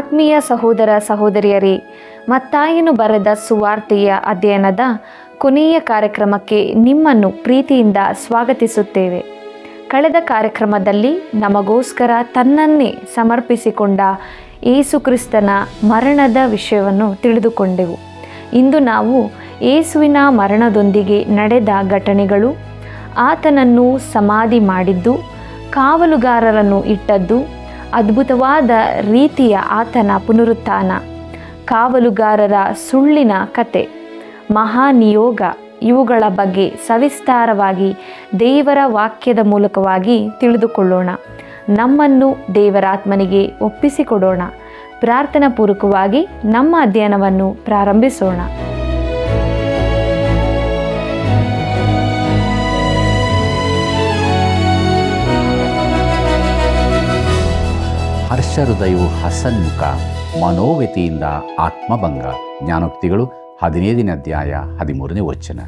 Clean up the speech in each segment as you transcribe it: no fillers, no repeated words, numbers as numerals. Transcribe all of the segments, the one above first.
ಆತ್ಮೀಯ ಸಹೋದರ ಸಹೋದರಿಯರೇ, ಮತ್ತಾಯನು ಬರೆದ ಸುವಾರ್ತೆಯ ಅಧ್ಯಯನದ ಕೊನೆಯ ಕಾರ್ಯಕ್ರಮಕ್ಕೆ ನಿಮ್ಮನ್ನು ಪ್ರೀತಿಯಿಂದ ಸ್ವಾಗತಿಸುತ್ತೇವೆ. ಕಳೆದ ಕಾರ್ಯಕ್ರಮದಲ್ಲಿ ನಮಗೋಸ್ಕರ ತನ್ನನ್ನೇ ಸಮರ್ಪಿಸಿಕೊಂಡ ಯೇಸುಕ್ರಿಸ್ತನ ಮರಣದ ವಿಷಯವನ್ನು ತಿಳಿದುಕೊಂಡೆವು. ಇಂದು ನಾವು ಯೇಸುವಿನ ಮರಣದೊಂದಿಗೆ ನಡೆದ ಘಟನೆಗಳು, ಆತನನ್ನು ಸಮಾಧಿ ಮಾಡಿದ್ದು, ಕಾವಲುಗಾರರನ್ನು ಇಟ್ಟದ್ದು, ಅದ್ಭುತವಾದ ರೀತಿಯ ಆತನ ಪುನರುತ್ಥಾನ, ಕಾವಲುಗಾರರ ಸುಳ್ಳಿನ ಕತೆ, ಮಹಾನಿಯೋಗ ಇವುಗಳ ಬಗ್ಗೆ ಸವಿಸ್ತಾರವಾಗಿ ದೇವರ ವಾಕ್ಯದ ಮೂಲಕವಾಗಿ ತಿಳಿದುಕೊಳ್ಳೋಣ. ನಮ್ಮನ್ನು ದೇವರಾತ್ಮನಿಗೆ ಒಪ್ಪಿಸಿಕೊಡೋಣ. ಪ್ರಾರ್ಥನಾ ಪೂರ್ವಕವಾಗಿ ನಮ್ಮ ಅಧ್ಯಯನವನ್ನು ಪ್ರಾರಂಭಿಸೋಣ. ಹರ್ಷಹೃದಯವು ಹಸನ್ಮುಖ, ಮನೋವ್ಯತಿಯಿಂದ ಆತ್ಮಭಂಗ. ಜ್ಞಾನೋಕ್ತಿಗಳು 15ನೇ ಅಧ್ಯಾಯ 13ನೇ ವಚನ.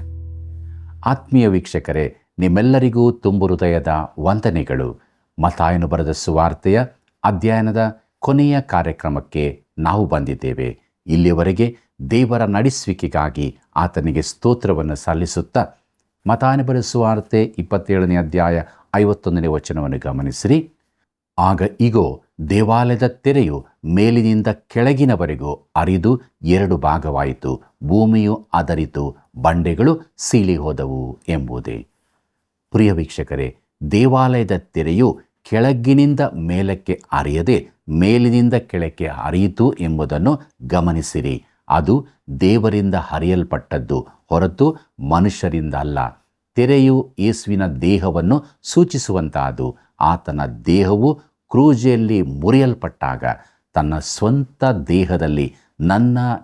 ಆತ್ಮೀಯ ವೀಕ್ಷಕರೇ, ನಿಮ್ಮೆಲ್ಲರಿಗೂ ತುಂಬು ಹೃದಯದ ವಂದನೆಗಳು. ಮತ್ತಾಯನು ಬರೆದ ಸುವಾರ್ತೆಯ ಅಧ್ಯಯನದ ಕೊನೆಯ ಕಾರ್ಯಕ್ರಮಕ್ಕೆ ನಾವು ಬಂದಿದ್ದೇವೆ. ಇಲ್ಲಿಯವರೆಗೆ ದೇವರ ನಡೆಸುವಿಕೆಗಾಗಿ ಆತನಿಗೆ ಸ್ತೋತ್ರವನ್ನು ಸಲ್ಲಿಸುತ್ತಾ ಮತ್ತಾಯನು ಬರೆದ ಸುವಾರ್ತೆ 27ನೇ ಅಧ್ಯಾಯ 51ನೇ ವಚನವನ್ನು ಗಮನಿಸಿರಿ. ಆಗ ಇಗೋ, ದೇವಾಲಯದ ತೆರೆಯು ಮೇಲಿನಿಂದ ಕೆಳಗಿನವರೆಗೂ ಅರಿದು 2 ಭಾಗವಾಯಿತು, ಭೂಮಿಯು ಅದರಿತು, ಬಂಡೆಗಳು ಸೀಳಿ ಹೋದವು ಎಂಬುದೇ. ಪ್ರಿಯ ವೀಕ್ಷಕರೇ, ದೇವಾಲಯದ ತೆರೆಯು ಕೆಳಗಿನಿಂದ ಮೇಲಕ್ಕೆ ಹರಿಯದೆ ಮೇಲಿನಿಂದ ಕೆಳಕ್ಕೆ ಹರಿಯಿತು ಎಂಬುದನ್ನು ಗಮನಿಸಿರಿ. ಅದು ದೇವರಿಂದ ಹರಿಯಲ್ಪಟ್ಟದ್ದು ಹೊರತು ಮನುಷ್ಯರಿಂದ ಅಲ್ಲ. ತೆರೆಯು ಯೇಸುವಿನ ದೇಹವನ್ನು ಸೂಚಿಸುವಂತಹದ್ದು. ಆತನ ದೇಹವು ಕ್ರೂಜೆಯಲ್ಲಿ ಮುರಿಯಲ್ಪಟ್ಟಾಗ ತನ್ನ ಸ್ವಂತ ದೇಹದಲ್ಲಿ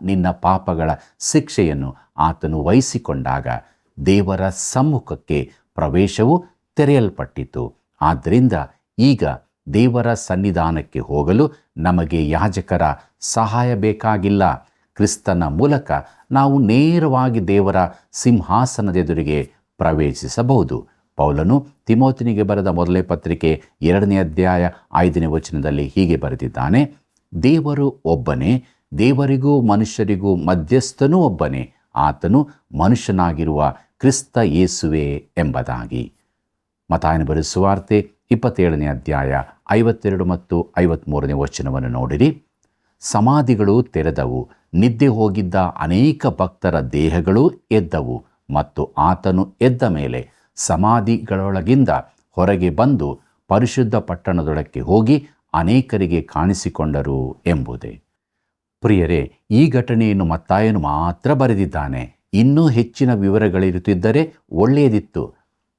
ನಿನ್ನ ಪಾಪಗಳ ಶಿಕ್ಷೆಯನ್ನು ಆತನು ವಹಿಸಿಕೊಂಡಾಗ ದೇವರ ಸಮ್ಮುಖಕ್ಕೆ ಪ್ರವೇಶವು ತೆರೆಯಲ್ಪಟ್ಟಿತು. ಆದ್ದರಿಂದ ಈಗ ದೇವರ ಸನ್ನಿಧಾನಕ್ಕೆ ಹೋಗಲು ನಮಗೆ ಯಾಜಕರ ಸಹಾಯ ಬೇಕಾಗಿಲ್ಲ. ಕ್ರಿಸ್ತನ ಮೂಲಕ ನಾವು ನೇರವಾಗಿ ದೇವರ ಸಿಂಹಾಸನದೆದುರಿಗೆ ಪ್ರವೇಶಿಸಬಹುದು. ಪೌಲನು ತಿಮೋಥನಿಗೆ ಬರೆದ ಮೊದಲನೇ ಪತ್ರಿಕೆ 2ನೇ ಅಧ್ಯಾಯ 5ನೇ ವಚನದಲ್ಲಿ ಹೀಗೆ ಬರೆದಿದ್ದಾನೆ: ದೇವರು ಒಬ್ಬನೇ, ದೇವರಿಗೂ ಮನುಷ್ಯರಿಗೂ ಮಧ್ಯಸ್ಥನೂ ಒಬ್ಬನೇ, ಆತನು ಮನುಷ್ಯನಾಗಿರುವ ಕ್ರಿಸ್ತ ಯೇಸುವೆ ಎಂಬುದಾಗಿ. ಮತ್ತಾಯನು ಬರೆದ ಸುವಾರ್ತೆ 27ನೇ ಅಧ್ಯಾಯ 52 ಮತ್ತು 53ನೇ ವಚನವನ್ನು ನೋಡಿರಿ. ಸಮಾಧಿಗಳು ತೆರೆದವು, ನಿದ್ದೆ ಹೋಗಿದ್ದ ಅನೇಕ ಭಕ್ತರ ದೇಹಗಳು ಎದ್ದವು, ಮತ್ತು ಆತನು ಎದ್ದ ಮೇಲೆ ಸಮಾಧಿಗಳೊಳಗಿಂದ ಹೊರಗೆ ಬಂದು ಪರಿಶುದ್ಧ ಪಟ್ಟಣದೊಳಕ್ಕೆ ಹೋಗಿ ಅನೇಕರಿಗೆ ಕಾಣಿಸಿಕೊಂಡರು ಎಂಬುದೇ. ಪ್ರಿಯರೇ, ಈ ಘಟನೆಯನ್ನು ಮತ್ತಾಯನು ಮಾತ್ರ ಬರೆದಿದ್ದಾನೆ. ಇನ್ನೂ ಹೆಚ್ಚಿನ ವಿವರಗಳಿರುತ್ತಿದ್ದರೆ ಒಳ್ಳೆಯದಿತ್ತು.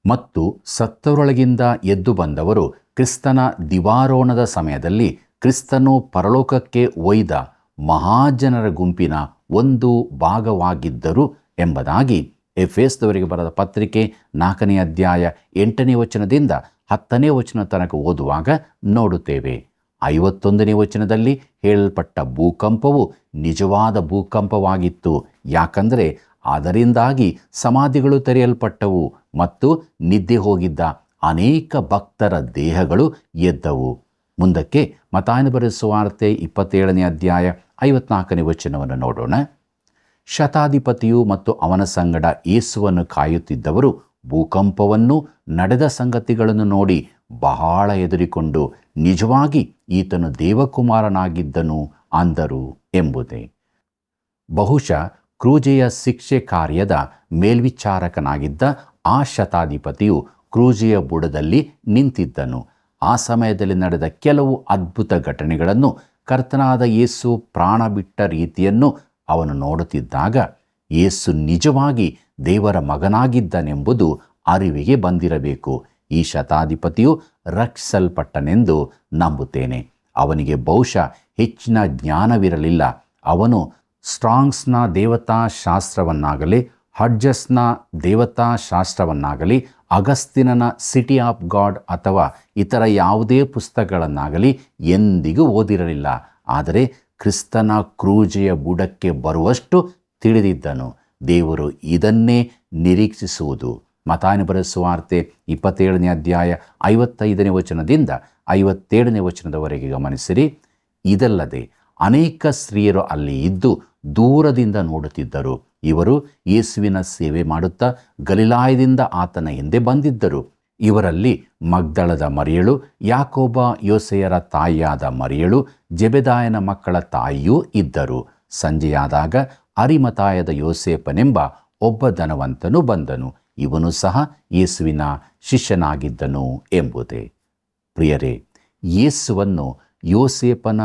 ಮತ್ತು ಸತ್ತವರೊಳಗಿಂದ ಎದ್ದು ಬಂದವರು ಕ್ರಿಸ್ತನ ದಿವಾರೋಹಣದ ಸಮಯದಲ್ಲಿ ಕ್ರಿಸ್ತನು ಪರಲೋಕಕ್ಕೆ ಒಯ್ದ ಮಹಾಜನರ ಗುಂಪಿನ ಒಂದು ಭಾಗವಾಗಿದ್ದರು ಎಂಬುದಾಗಿ ಎಫೆಸದವರಿಗೆ ಬರೆದ ಪತ್ರಿಕೆ 4ನೇ ಅಧ್ಯಾಯ 8ನೇ ವಚನದಿಂದ 10ನೇ ವಚನ ತನಕ ಓದುವಾಗ ನೋಡುತ್ತೇವೆ. 51ನೇ ವಚನದಲ್ಲಿ ಹೇಳಲ್ಪಟ್ಟ ಭೂಕಂಪವು ನಿಜವಾದ ಭೂಕಂಪವಾಗಿತ್ತು. ಯಾಕಂದರೆ ಅದರಿಂದಾಗಿ ಸಮಾಧಿಗಳು ತೆರೆಯಲ್ಪಟ್ಟವು ಮತ್ತು ನಿದ್ದೆ ಹೋಗಿದ್ದ ಅನೇಕ ಭಕ್ತರ ದೇಹಗಳು ಎದ್ದವು. ಮುಂದಕ್ಕೆ ಮತ್ತಾಯನು ಬರೆದ ಸುವಾರ್ತೆ 27ನೇ ಅಧ್ಯಾಯ 54ನೇ ವಚನವನ್ನು ನೋಡೋಣ. ಶತಾಧಿಪತಿಯು ಮತ್ತು ಅವನ ಸಂಗಡ ಯೇಸುವನ್ನು ಕಾಯುತ್ತಿದ್ದವರು ಭೂಕಂಪವನ್ನು ನಡೆದ ಸಂಗತಿಗಳನ್ನು ನೋಡಿ ಬಹಳ ಹೆದರಿಕೊಂಡು ನಿಜವಾಗಿ ಈತನು ದೇವಕುಮಾರನಾಗಿದ್ದನು ಅಂದರು ಎಂಬುದೇ. ಬಹುಶಃ ಕ್ರೂಜೆಯ ಶಿಕ್ಷೆ ಕಾರ್ಯದ ಮೇಲ್ವಿಚಾರಕನಾಗಿದ್ದ ಆ ಶತಾಧಿಪತಿಯು ಕ್ರೂಜೆಯ ಬುಡದಲ್ಲಿ ನಿಂತಿದ್ದನು. ಆ ಸಮಯದಲ್ಲಿ ನಡೆದ ಕೆಲವು ಅದ್ಭುತ ಘಟನೆಗಳನ್ನು, ಕರ್ತನಾದ ಯೇಸು ಪ್ರಾಣ ಬಿಟ್ಟ ರೀತಿಯನ್ನು ಅವನು ನೋಡುತ್ತಿದ್ದಾಗ ಯೇಸು ನಿಜವಾಗಿ ದೇವರ ಮಗನಾಗಿದ್ದನೆಂಬುದು ಅರಿವಿಗೆ ಬಂದಿರಬೇಕು. ಈ ಶತಾಧಿಪತಿಯು ರಕ್ಷಿಸಲ್ಪಟ್ಟನೆಂದು ನಂಬುತ್ತೇನೆ. ಅವನಿಗೆ ಬಹುಶಃ ಹೆಚ್ಚಿನ ಜ್ಞಾನವಿರಲಿಲ್ಲ. ಅವನು ಸ್ಟ್ರಾಂಗ್ಸ್ನ ದೇವತಾಶಾಸ್ತ್ರವನ್ನಾಗಲಿ, ಹಡ್ಜಸ್ನ ದೇವತಾಶಾಸ್ತ್ರವನ್ನಾಗಲಿ, ಅಗಸ್ತಿನನ ಸಿಟಿ ಆಫ್ ಗಾಡ್ ಅಥವಾ ಇತರ ಯಾವುದೇ ಪುಸ್ತಕಗಳನ್ನಾಗಲಿ ಎಂದಿಗೂ ಓದಿರಲಿಲ್ಲ. ಆದರೆ ಕ್ರಿಸ್ತನ ಕ್ರೂಜೆಯ ಬುಡಕ್ಕೆ ಬರುವಷ್ಟು ತಿಳಿದಿದ್ದನು. ದೇವರು ಇದನ್ನೇ ನಿರೀಕ್ಷಿಸುವುದು. ಮತ್ತಾಯನು ಬರೆದ ಸುವಾರ್ತೆ 27ನೇ ಅಧ್ಯಾಯ 55ನೇ ವಚನದಿಂದ 57ನೇ ವಚನದವರೆಗೆ ಗಮನಿಸಿರಿ. ಇದಲ್ಲದೆ ಅನೇಕ ಸ್ತ್ರೀಯರು ಅಲ್ಲಿ ಇದ್ದು ದೂರದಿಂದ ನೋಡುತ್ತಿದ್ದರು. ಇವರು ಯೇಸುವಿನ ಸೇವೆ ಮಾಡುತ್ತಾ ಗಲಿಲಾಯದಿಂದ ಆತನ ಹಿಂದೆ ಬಂದಿದ್ದರು. ಇವರಲ್ಲಿ ಮಗ್ದಳದ ಮರಿಯಳು, ಯಾಕೋಬ ಯೋಸೆಯರ ತಾಯಿಯಾದ ಮರಿಯಳು, ಜೆಬೆದಾಯನ ಮಕ್ಕಳ ತಾಯಿಯೂ ಇದ್ದರು. ಸಂಜೆಯಾದಾಗ ಅರಿಮತಾಯದ ಯೋಸೇಫನೆಂಬ ಒಬ್ಬ ಧನವಂತನು ಬಂದನು. ಇವನು ಸಹ ಯೇಸುವಿನ ಶಿಷ್ಯನಾಗಿದ್ದನು ಎಂಬುದೇ. ಪ್ರಿಯರೇ, ಯೇಸುವನ್ನು ಯೋಸೇಫನ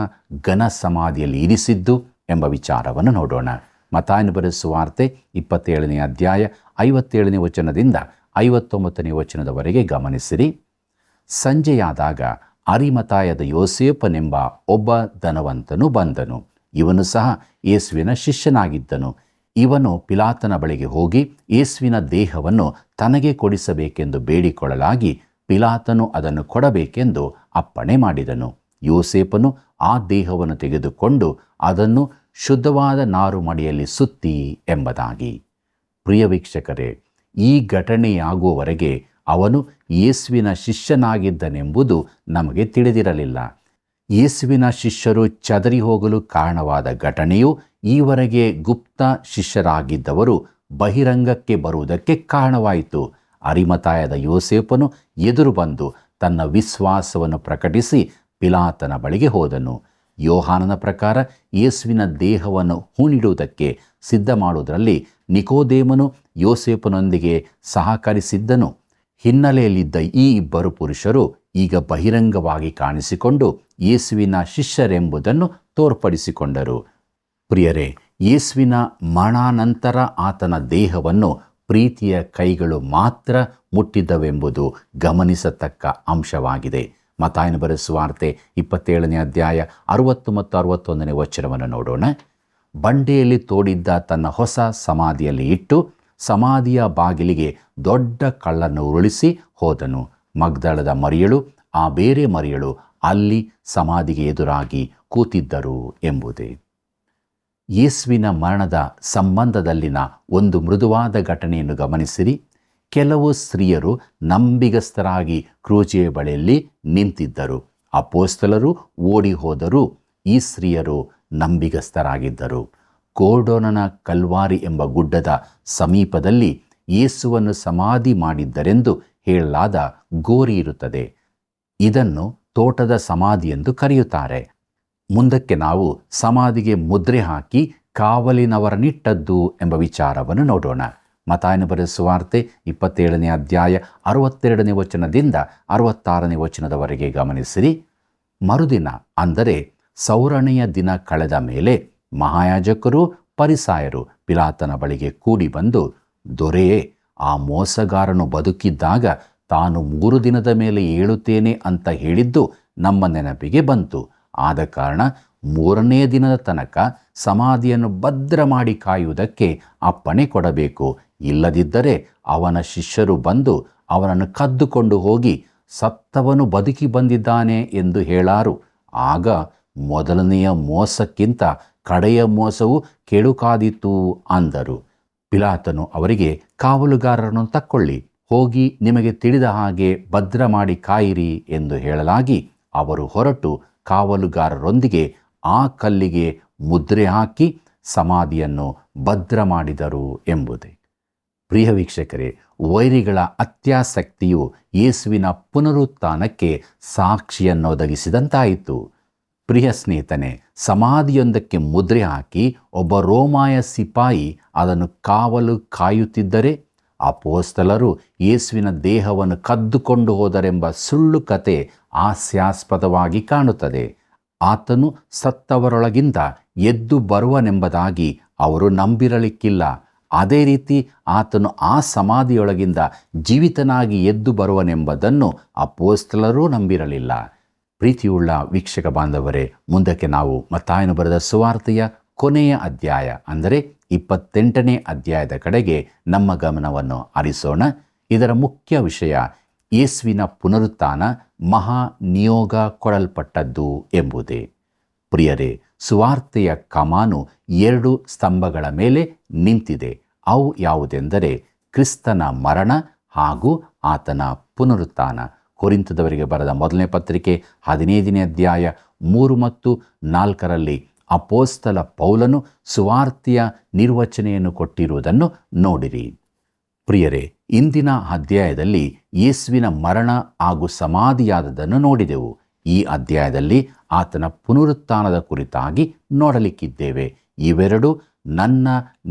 ಘನ ಸಮಾಧಿಯಲ್ಲಿ ಇರಿಸಿದ್ದು ಎಂಬ ವಿಚಾರವನ್ನು ನೋಡೋಣ. ಮತ್ತಾಯನು ಬರೆದ ಸುವಾರ್ತೆ 27ನೇ ಅಧ್ಯಾಯ 57ನೇ ವಚನದಿಂದ 59ನೇ ವಚನದವರೆಗೆ ಗಮನಿಸಿರಿ. ಸಂಜೆಯಾದಾಗ ಅರಿಮತಾಯದ ಯೋಸೇಫನೆಂಬ ಒಬ್ಬ ಧನವಂತನು ಬಂದನು. ಇವನು ಸಹ ಯೇಸುವಿನ ಶಿಷ್ಯನಾಗಿದ್ದನು. ಇವನು ಪಿಲಾತನ ಬಳಿಗೆ ಹೋಗಿ ಯೇಸುವಿನ ದೇಹವನ್ನು ತನಗೆ ಕೊಡಿಸಬೇಕೆಂದು ಬೇಡಿಕೊಳ್ಳಲಾಗಿ ಪಿಲಾತನು ಅದನ್ನು ಕೊಡಬೇಕೆಂದು ಅಪ್ಪಣೆ ಮಾಡಿದನು. ಯೋಸೇಫನು ಆ ದೇಹವನ್ನು ತೆಗೆದುಕೊಂಡು ಅದನ್ನು ಶುದ್ಧವಾದ ನಾರು ಮಡಿಯಲ್ಲಿ ಸುತ್ತಿ ಎಂಬುದಾಗಿ. ಪ್ರಿಯ ವೀಕ್ಷಕರೇ, ಈ ಘಟನೆಯಾಗುವವರೆಗೆ ಅವನು ಯೇಸುವಿನ ಶಿಷ್ಯನಾಗಿದ್ದನೆಂಬುದು ನಮಗೆ ತಿಳಿದಿರಲಿಲ್ಲ. ಯೇಸುವಿನ ಶಿಷ್ಯರು ಚದರಿ ಹೋಗಲು ಕಾರಣವಾದ ಘಟನೆಯು ಈವರೆಗೆ ಗುಪ್ತ ಶಿಷ್ಯರಾಗಿದ್ದವರು ಬಹಿರಂಗಕ್ಕೆ ಬರುವುದಕ್ಕೆ ಕಾರಣವಾಯಿತು. ಅರಿಮತಾಯದ ಯೋಸೇಫನು ಎದುರು ಬಂದು ತನ್ನ ವಿಶ್ವಾಸವನ್ನು ಪ್ರಕಟಿಸಿ ಪಿಲಾತನ ಬಳಿಗೆ ಹೋದನು. ಯೋಹಾನನ ಪ್ರಕಾರ ಯೇಸುವಿನ ದೇಹವನ್ನು ಹೂಣಿಡುವುದಕ್ಕೆ ಸಿದ್ಧ ಮಾಡುವುದರಲ್ಲಿ ನಿಕೋದೇಮನು ಯೋಸೇಫನೊಂದಿಗೆ ಸಹಕರಿಸಿದ್ದನು. ಹಿನ್ನೆಲೆಯಲ್ಲಿದ್ದ ಈ ಇಬ್ಬರು ಪುರುಷರು ಈಗ ಬಹಿರಂಗವಾಗಿ ಕಾಣಿಸಿಕೊಂಡು ಯೇಸುವಿನ ಶಿಷ್ಯರೆಂಬುದನ್ನು ತೋರ್ಪಡಿಸಿಕೊಂಡರು. ಪ್ರಿಯರೇ, ಯೇಸುವಿನ ಮರಣಾನಂತರ ಆತನ ದೇಹವನ್ನು ಪ್ರೀತಿಯ ಕೈಗಳು ಮಾತ್ರ ಮುಟ್ಟಿದ್ದವೆಂಬುದು ಗಮನಿಸತಕ್ಕ ಅಂಶವಾಗಿದೆ. ಮತ್ತಾಯನು ಬರೆದ ಸುವಾರ್ತೆ 27ನೇ ಅಧ್ಯಾಯ 60 ಮತ್ತು 61ನೇ ವಚನವನ್ನು ನೋಡೋಣ. ಬಂಡೆಯಲ್ಲಿ ತೋಡಿದ್ದ ತನ್ನ ಹೊಸ ಸಮಾಧಿಯಲ್ಲಿ ಇಟ್ಟು ಸಮಾಧಿಯ ಬಾಗಿಲಿಗೆ ದೊಡ್ಡ ಕಲ್ಲನ್ನು ಉರುಳಿಸಿ ಹೋದನು. ಮಗ್ದಳದ ಮರಿಯಳು, ಆ ಬೇರೆ ಮರಿಯಳು ಅಲ್ಲಿ ಸಮಾಧಿಗೆ ಎದುರಾಗಿ ಕೂತಿದ್ದರು ಎಂಬುದೇ. ಯೇಸುವಿನ ಮರಣದ ಸಂಬಂಧದಲ್ಲಿನ ಒಂದು ಮೃದುವಾದ ಘಟನೆಯನ್ನು ಗಮನಿಸಿರಿ. ಕೆಲವು ಸ್ತ್ರೀಯರು ನಂಬಿಗಸ್ತರಾಗಿ ಕ್ರೂಜೆಯ ಬಳಿಯಲ್ಲಿ ನಿಂತಿದ್ದರು. ಅಪೊಸ್ತಲರು ಓಡಿ ಹೋದರೂ ಈ ಸ್ತ್ರೀಯರು ನಂಬಿಗಸ್ತರಾಗಿದ್ದರು. ಗೋರ್ಡೋನನ ಕಲ್ವಾರಿ ಎಂಬ ಗುಡ್ಡದ ಸಮೀಪದಲ್ಲಿ ಯೇಸುವನ್ನು ಸಮಾಧಿ ಮಾಡಿದ್ದರೆಂದು ಹೇಳಲಾದ ಗೋರಿ ಇರುತ್ತದೆ. ಇದನ್ನು ತೋಟದ ಸಮಾಧಿ ಎಂದು ಕರೆಯುತ್ತಾರೆ. ಮುಂದಕ್ಕೆ ನಾವು ಸಮಾಧಿಗೆ ಮುದ್ರೆ ಹಾಕಿ ಕಾವಲಿನವರನ್ನಿಟ್ಟದ್ದು ಎಂಬ ವಿಚಾರವನ್ನು ನೋಡೋಣ. ಮತ್ತಾಯನು ಬರೆದ ಸುವಾರ್ತೆ 27ನೇ ಅಧ್ಯಾಯ 62ನೇ ವಚನದಿಂದ 66ನೇ ವಚನದವರೆಗೆ ಗಮನಿಸಿರಿ. ಮರುದಿನ, ಅಂದರೆ ಸೌರಣೆಯ ದಿನ ಕಳೆದ ಮೇಲೆ ಮಹಾಯಾಜಕರು ಪರಿಸಾಯರು ಪಿಲಾತನ ಬಳಿಗೆ ಕೂಡಿ ಬಂದು, ದೊರೆಯೇ, ಆ ಮೋಸಗಾರನು ಬದುಕಿದ್ದಾಗ ತಾನು 3 ದಿನದ ಮೇಲೆ ಏಳುತ್ತೇನೆ ಅಂತ ಹೇಳಿದ್ದು ನಮ್ಮ ನೆನಪಿಗೆ ಬಂತು. ಆದ ಕಾರಣ 3ನೇ ದಿನದ ತನಕ ಸಮಾಧಿಯನ್ನು ಭದ್ರ ಮಾಡಿ ಕಾಯುವುದಕ್ಕೆ ಅಪ್ಪಣೆ ಕೊಡಬೇಕು. ಇಲ್ಲದಿದ್ದರೆ ಅವನ ಶಿಷ್ಯರು ಬಂದು ಅವನನ್ನು ಕದ್ದುಕೊಂಡು ಹೋಗಿ ಸತ್ತವನು ಬದುಕಿ ಬಂದಿದ್ದಾನೆ ಎಂದು ಹೇಳಾರು. ಆಗ ಮೊದಲನೆಯ ಮೋಸಕ್ಕಿಂತ ಕಡೆಯ ಮೋಸವು ಕೆಡುಕಾದೀತು ಅಂದರು. ಪಿಲಾತನು ಅವರಿಗೆ, ಕಾವಲುಗಾರರನ್ನು ತಕ್ಕೊಳ್ಳಿ, ಹೋಗಿ ನಿಮಗೆ ತಿಳಿದ ಹಾಗೆ ಭದ್ರ ಮಾಡಿ ಕಾಯಿರಿ ಎಂದು ಹೇಳಲಾಗಿ ಅವರು ಹೊರಟು ಕಾವಲುಗಾರರೊಂದಿಗೆ ಆ ಕಲ್ಲಿಗೆ ಮುದ್ರೆ ಹಾಕಿ ಸಮಾಧಿಯನ್ನು ಭದ್ರ ಮಾಡಿದರು ಎಂಬುದೇ. ಪ್ರಿಯ ವೀಕ್ಷಕರೇ, ವೈರಿಗಳ ಅತ್ಯಾಸಕ್ತಿಯು ಯೇಸುವಿನ ಪುನರುತ್ಥಾನಕ್ಕೆ ಸಾಕ್ಷಿಯನ್ನೊದಗಿಸಿದಂತಾಯಿತು. ಪ್ರಿಯ ಸ್ನೇಹಿತನೇ, ಸಮಾಧಿಯೊಂದಕ್ಕೆ ಮುದ್ರೆ ಹಾಕಿ ಒಬ್ಬ ರೋಮಾಯ ಸಿಪಾಯಿ ಅದನ್ನು ಕಾವಲು ಕಾಯುತ್ತಿದ್ದರೆ, ಅಪೊಸ್ತಲರು ಯೇಸುವಿನ ದೇಹವನ್ನು ಕದ್ದುಕೊಂಡು ಹೋದರೆಂಬ ಸುಳ್ಳು ಕತೆ ಹಾಸ್ಯಾಸ್ಪದವಾಗಿ ಕಾಣುತ್ತದೆ. ಆತನು ಸತ್ತವರೊಳಗಿಂದ ಎದ್ದು ಬರುವನೆಂಬುದಾಗಿ ಅವರು ನಂಬಿರಲಿಕ್ಕಿಲ್ಲ. ಅದೇ ರೀತಿ ಆತನು ಆ ಸಮಾಧಿಯೊಳಗಿಂದ ಜೀವಿತನಾಗಿ ಎದ್ದು ಬರುವನೆಂಬುದನ್ನು ಅಪೊಸ್ತಲರೂ ನಂಬಿರಲಿಲ್ಲ. ಪ್ರೀತಿಯುಳ್ಳ ವೀಕ್ಷಕ ಬಾಂಧವರೇ, ಮುಂದಕ್ಕೆ ನಾವು ಮತ್ತಾಯನು ಬರೆದ ಸುವಾರ್ತೆಯ ಕೊನೆಯ ಅಧ್ಯಾಯ, ಅಂದರೆ 28ನೇ ಅಧ್ಯಾಯದ ಕಡೆಗೆ ನಮ್ಮ ಗಮನವನ್ನು ಹರಿಸೋಣ. ಇದರ ಮುಖ್ಯ ವಿಷಯ ಯೇಸುವಿನ ಪುನರುತ್ಥಾನ ಮಹಾ ನಿಯೋಗ ಕೊಡಲ್ಪಟ್ಟದ್ದು ಎಂಬುದೇ. ಪ್ರಿಯರೇ, ಸುವಾರ್ತೆಯ ಕಮಾನು 2 ಸ್ತಂಭಗಳ ಮೇಲೆ ನಿಂತಿದೆ. ಅವು ಯಾವುದೆಂದರೆ ಕ್ರಿಸ್ತನ ಮರಣ ಹಾಗೂ ಆತನ ಪುನರುತ್ಥಾನ. ಕೊರಿಂಥದವರಿಗೆ ಬರೆದ ಮೊದಲನೇ ಪತ್ರಿಕೆ 15ನೇ ಅಧ್ಯಾಯ 3 ಮತ್ತು 4ರಲ್ಲಿ ಅಪೋಸ್ತಲ ಪೌಲನು ಸುವಾರ್ತೆಯ ನಿರ್ವಚನೆಯನ್ನು ಕೊಟ್ಟಿರುವುದನ್ನು ನೋಡಿರಿ. ಪ್ರಿಯರೇ, ಇಂದಿನ ಅಧ್ಯಾಯದಲ್ಲಿ ಯೇಸುವಿನ ಮರಣ ಹಾಗೂ ಸಮಾಧಿಯಾದದನ್ನು ನೋಡಿದೆವು. ಈ ಅಧ್ಯಾಯದಲ್ಲಿ ಆತನ ಪುನರುತ್ಥಾನದ ಕುರಿತಾಗಿ ನೋಡಲಿಕ್ಕಿದ್ದೇವೆ. ಇವೆರಡು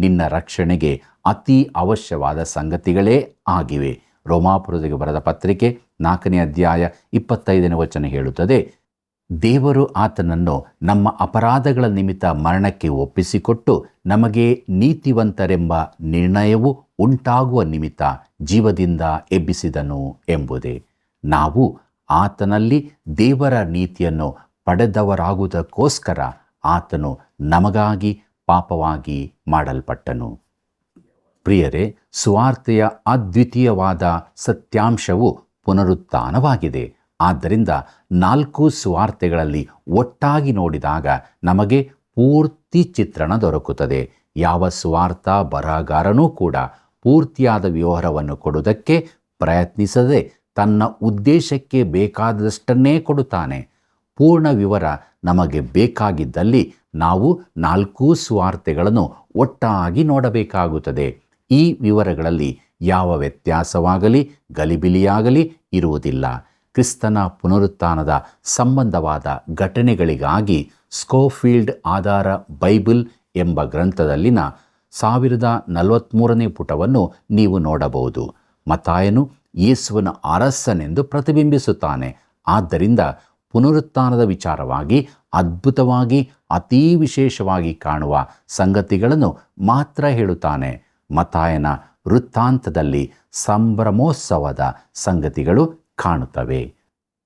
ನಿನ್ನ ರಕ್ಷಣೆಗೆ ಅತಿ ಅವಶ್ಯವಾದ ಸಂಗತಿಗಳೇ ಆಗಿವೆ. ರೋಮಾಪುರರಿಗೆ ಬರೆದ ಪತ್ರಿಕೆ 4ನೇ ಅಧ್ಯಾಯ 25ನೇ ವಚನ ಹೇಳುತ್ತದೆ, ದೇವರು ಆತನನ್ನು ನಮ್ಮ ಅಪರಾಧಗಳ ನಿಮಿತ್ತ ಮರಣಕ್ಕೆ ಒಪ್ಪಿಸಿಕೊಟ್ಟು ನಮಗೆ ನೀತಿವಂತರೆಂಬ ನಿರ್ಣಯವು ಉಂಟಾಗುವ ನಿಮಿತ್ತ ಜೀವದಿಂದ ಎಬ್ಬಿಸಿದನು ಎಂಬುದೇ. ನಾವು ಆತನಲ್ಲಿ ದೇವರ ನೀತಿಯನ್ನು ಪಡೆದವರಾಗುವುದಕ್ಕೋಸ್ಕರ ಆತನು ನಮಗಾಗಿ ಪಾಪವಾಗಿ ಮಾಡಲ್ಪಟ್ಟನು. ಪ್ರಿಯರೇ, ಸುವಾರ್ತೆಯ ಅದ್ವಿತೀಯವಾದ ಸತ್ಯಾಂಶವು ಪುನರುತ್ಥಾನವಾಗಿದೆ. ಆದ್ದರಿಂದ 4 ಸುವಾರ್ತೆಗಳಲ್ಲಿ ಒಟ್ಟಾಗಿ ನೋಡಿದಾಗ ನಮಗೆ ಪೂರ್ತಿ ಚಿತ್ರಣ ದೊರಕುತ್ತದೆ. ಯಾವ ಸುವಾರ್ಥ ಬರಹಗಾರನೂ ಕೂಡ ಪೂರ್ತಿಯಾದ ವಿವರವನ್ನು ಕೊಡುವುದಕ್ಕೆ ಪ್ರಯತ್ನಿಸದೆ ತನ್ನ ಉದ್ದೇಶಕ್ಕೆ ಬೇಕಾದಷ್ಟನ್ನೇ ಕೊಡುತ್ತಾನೆ. ಪೂರ್ಣ ವಿವರ ನಮಗೆ ಬೇಕಾಗಿದ್ದಲ್ಲಿ ನಾವು 4 ಸುವಾರ್ತೆಗಳನ್ನು ಒಟ್ಟಾಗಿ ನೋಡಬೇಕಾಗುತ್ತದೆ. ಈ ವಿವರಗಳಲ್ಲಿ ಯಾವ ವ್ಯತ್ಯಾಸವಾಗಲಿ ಗಲಿಬಿಲಿಯಾಗಲಿ ಇರುವುದಿಲ್ಲ. ಕ್ರಿಸ್ತನ ಪುನರುತ್ಥಾನದ ಸಂಬಂಧವಾದ ಘಟನೆಗಳಿಗಾಗಿ ಸ್ಕೋಫೀಲ್ಡ್ ಆಧಾರ ಬೈಬಲ್ ಎಂಬ ಗ್ರಂಥದಲ್ಲಿನ 1043ನೇ ಪುಟವನ್ನು ನೀವು ನೋಡಬಹುದು. ಮತ್ತಾಯನು ಯೇಸುವನ ಅರಸನೆಂದು ಪ್ರತಿಬಿಂಬಿಸುತ್ತಾನೆ. ಆದ್ದರಿಂದ ಪುನರುತ್ಥಾನದ ವಿಚಾರವಾಗಿ ಅದ್ಭುತವಾಗಿ ಅತೀ ವಿಶೇಷವಾಗಿ ಕಾಣುವ ಸಂಗತಿಗಳನ್ನು ಮಾತ್ರ ಹೇಳುತ್ತಾನೆ. ಮತ್ತಾಯನ ವೃತ್ತಾಂತದಲ್ಲಿ ಸಂಭ್ರಮೋತ್ಸವದ ಸಂಗತಿಗಳು ಕಾಣುತ್ತವೆ.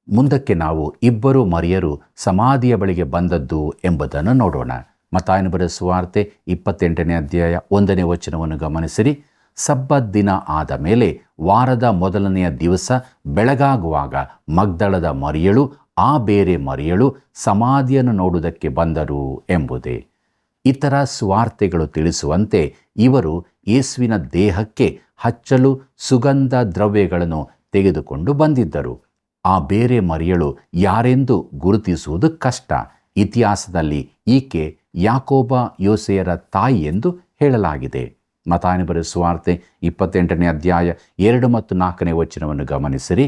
ಮುಂದಕ್ಕೆ ನಾವು 2 ಮರಿಯರು ಸಮಾಧಿಯ ಬಳಿಗೆ ಬಂದದ್ದು ಎಂಬುದನ್ನು ನೋಡೋಣ. ಮತ್ತಾಯನ ಬರೆದ ಸುವಾರ್ತೆ 28ನೇ ಅಧ್ಯಾಯ 1ನೇ ವಚನವನ್ನು ಗಮನಿಸಿರಿ. ಸಬ್ಬತ್ ದಿನ ಆದ ಮೇಲೆ ವಾರದ ಮೊದಲನೆಯ ದಿವಸ ಬೆಳಗಾಗುವಾಗ ಮಗ್ದಳದ ಮರಿಯಳು ಆ ಬೇರೆ ಮರಿಯಳು ಸಮಾಧಿಯನ್ನು ನೋಡುವುದಕ್ಕೆ ಬಂದರು ಎಂಬುದೇ. ಇತರ ಸುವಾರ್ತೆಗಳು ತಿಳಿಸುವಂತೆ ಇವರು ಯೇಸುವಿನ ದೇಹಕ್ಕೆ ಹಚ್ಚಲು ಸುಗಂಧ ದ್ರವ್ಯಗಳನ್ನು ತೆಗೆದುಕೊಂಡು ಬಂದಿದ್ದರು. ಆ ಬೇರೆ ಮರಿಯಳು ಯಾರೆಂದು ಗುರುತಿಸುವುದು ಕಷ್ಟ. ಇತಿಹಾಸದಲ್ಲಿ ಈಕೆ ಯಾಕೋಬ ಯೋಸೆಯರ ತಾಯಿ ಎಂದು ಹೇಳಲಾಗಿದೆ. ಮತ್ತಾಯನ ಬರೆದ ಸುವಾರ್ತೆ 28ನೇ ಅಧ್ಯಾಯ 2 ಮತ್ತು 4ನೇ ವಚನವನ್ನು ಗಮನಿಸಿರಿ.